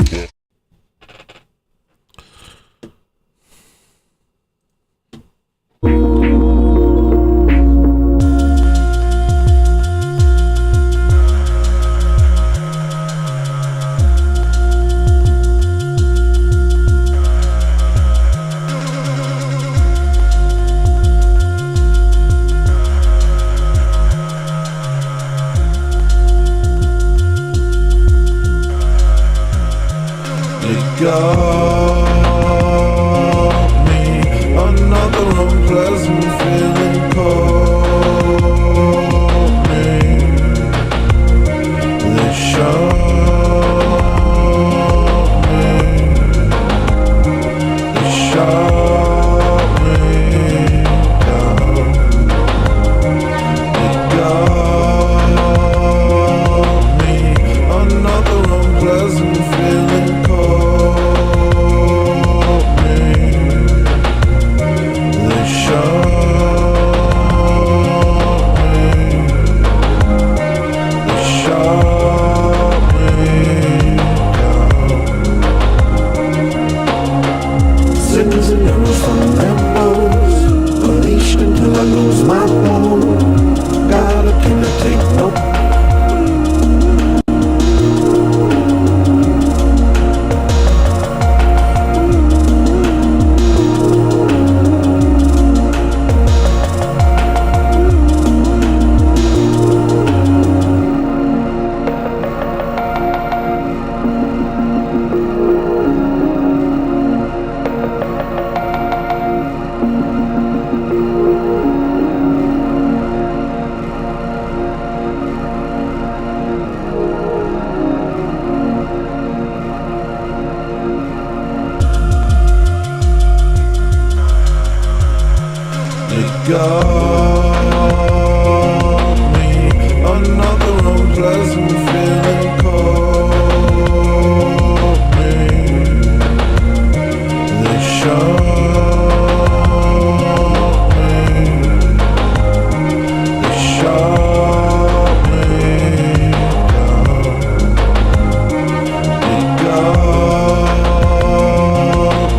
Got me another unpleasant feeling caught me. They shot me. They shot me down. They got me another unpleasant feeling caught me. got me another unpleasant feeling caught me. They shot me. They shot me down. They got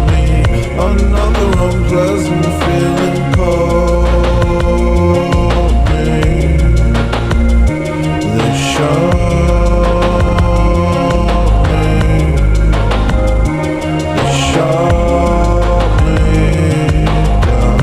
me another unpleasant feeling caught me. They shot me. They shot me down.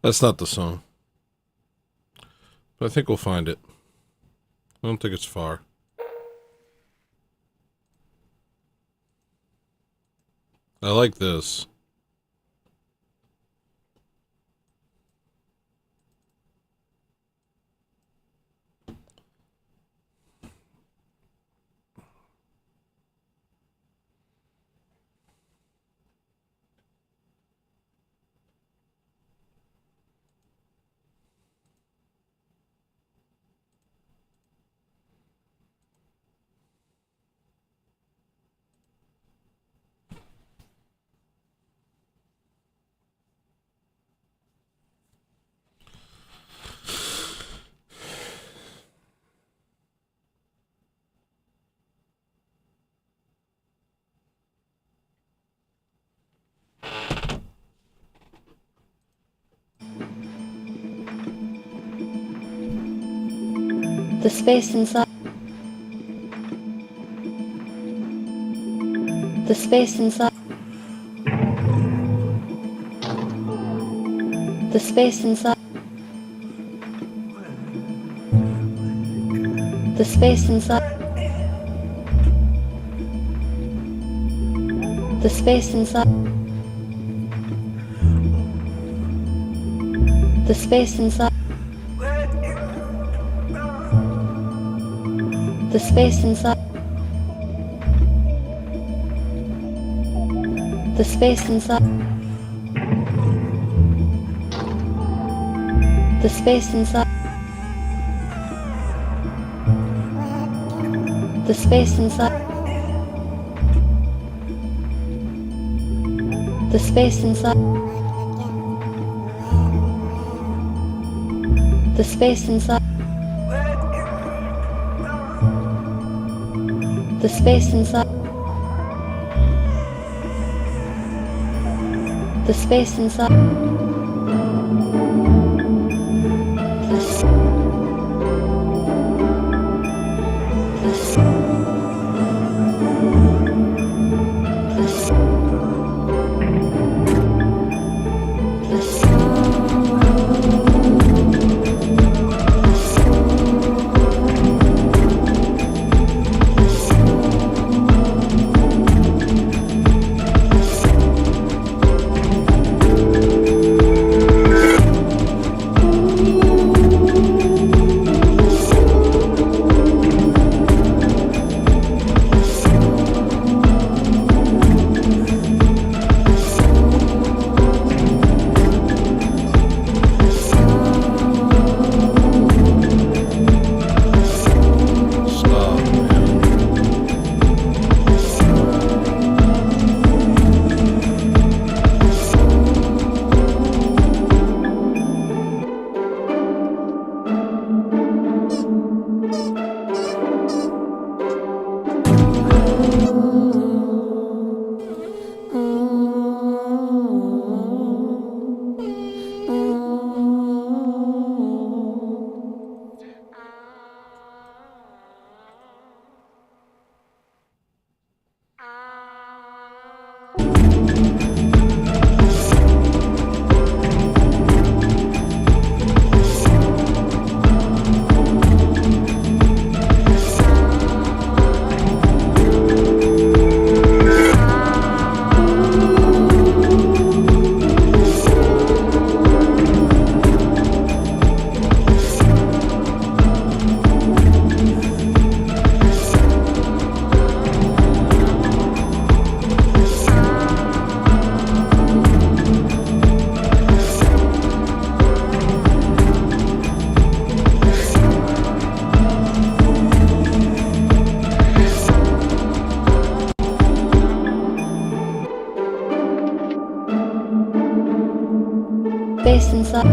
That's not the song. But I think we'll find it. I don't think it's far. I like this. The space inside. The space inside. The space inside. The space inside. The space inside. The space inside. The space inside. The space inside. The space inside. The space inside. The space inside. The space inside. The space inside. The space inside. space inside.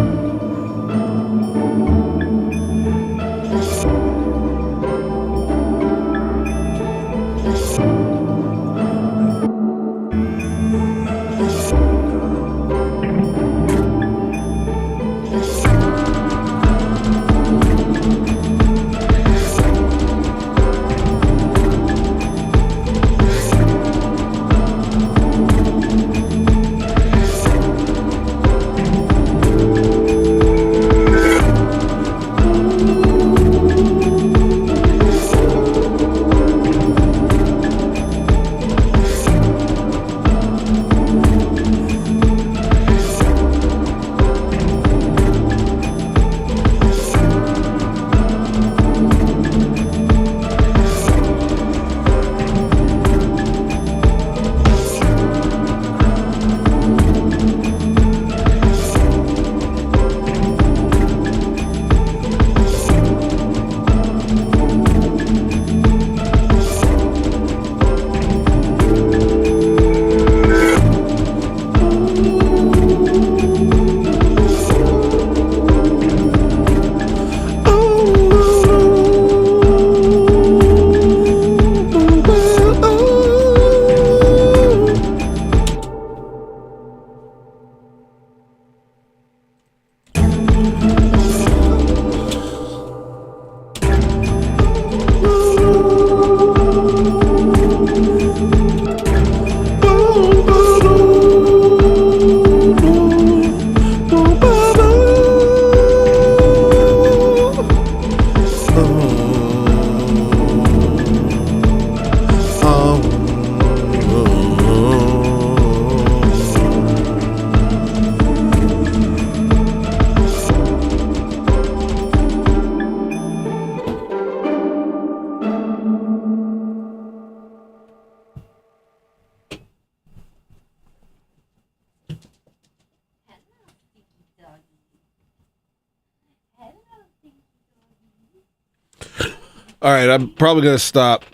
All right, I'm probably going to stop.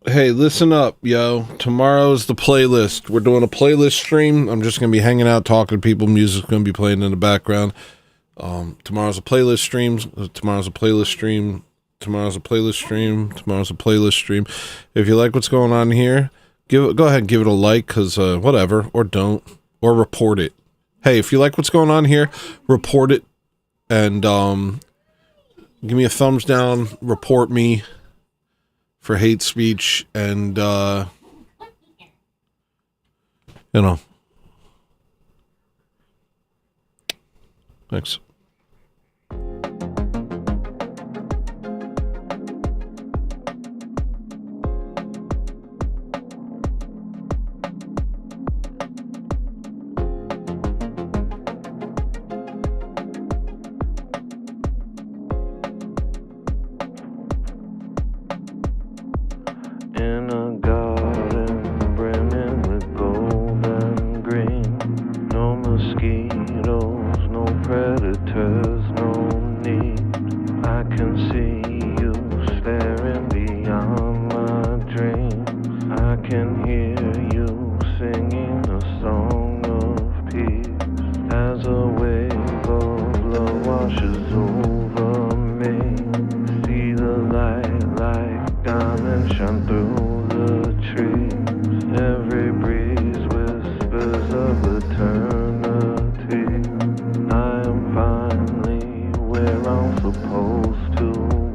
Hey, listen up, yo. Tomorrow's the playlist. We're doing a playlist stream. I'm just going to be hanging out, talking to people. Music's going to be playing in the background. Tomorrow's a playlist stream. Tomorrow's a playlist stream. Tomorrow's a playlist stream. Tomorrow's a playlist stream. If you like what's going on here, go ahead and give it a like, because whatever, or don't, or report it. Hey, if you like what's going on here, report it, and give me a thumbs down, report me for hate speech, and, Thanks. In a garden brimming with gold and green, no mosquitoes, no predators, no need. I can see you staring beyond my dreams. I can hear you singing a song of peace as a wave of love washes over me. See the light like diamonds shine through the trees. Every breeze whispers of eternity. I am finally where I'm supposed to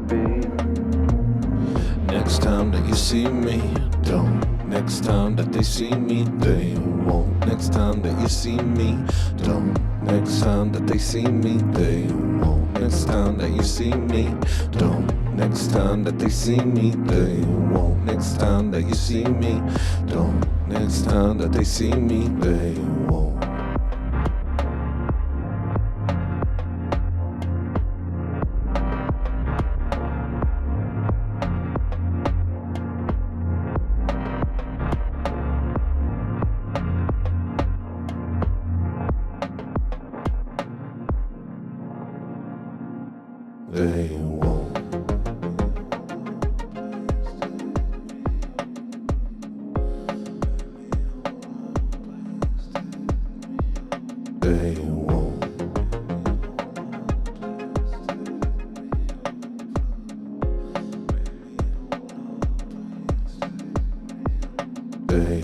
be. Next time that you see me, don't. Next time that they see me, they won't. Next time that you see me, don't. Next time that they see me, they won't. Next time that you see me, don't. Next time that they see me, they won't. Next time that you see me, don't. Next time that they see me, they won't. They won't. They won't. Hey,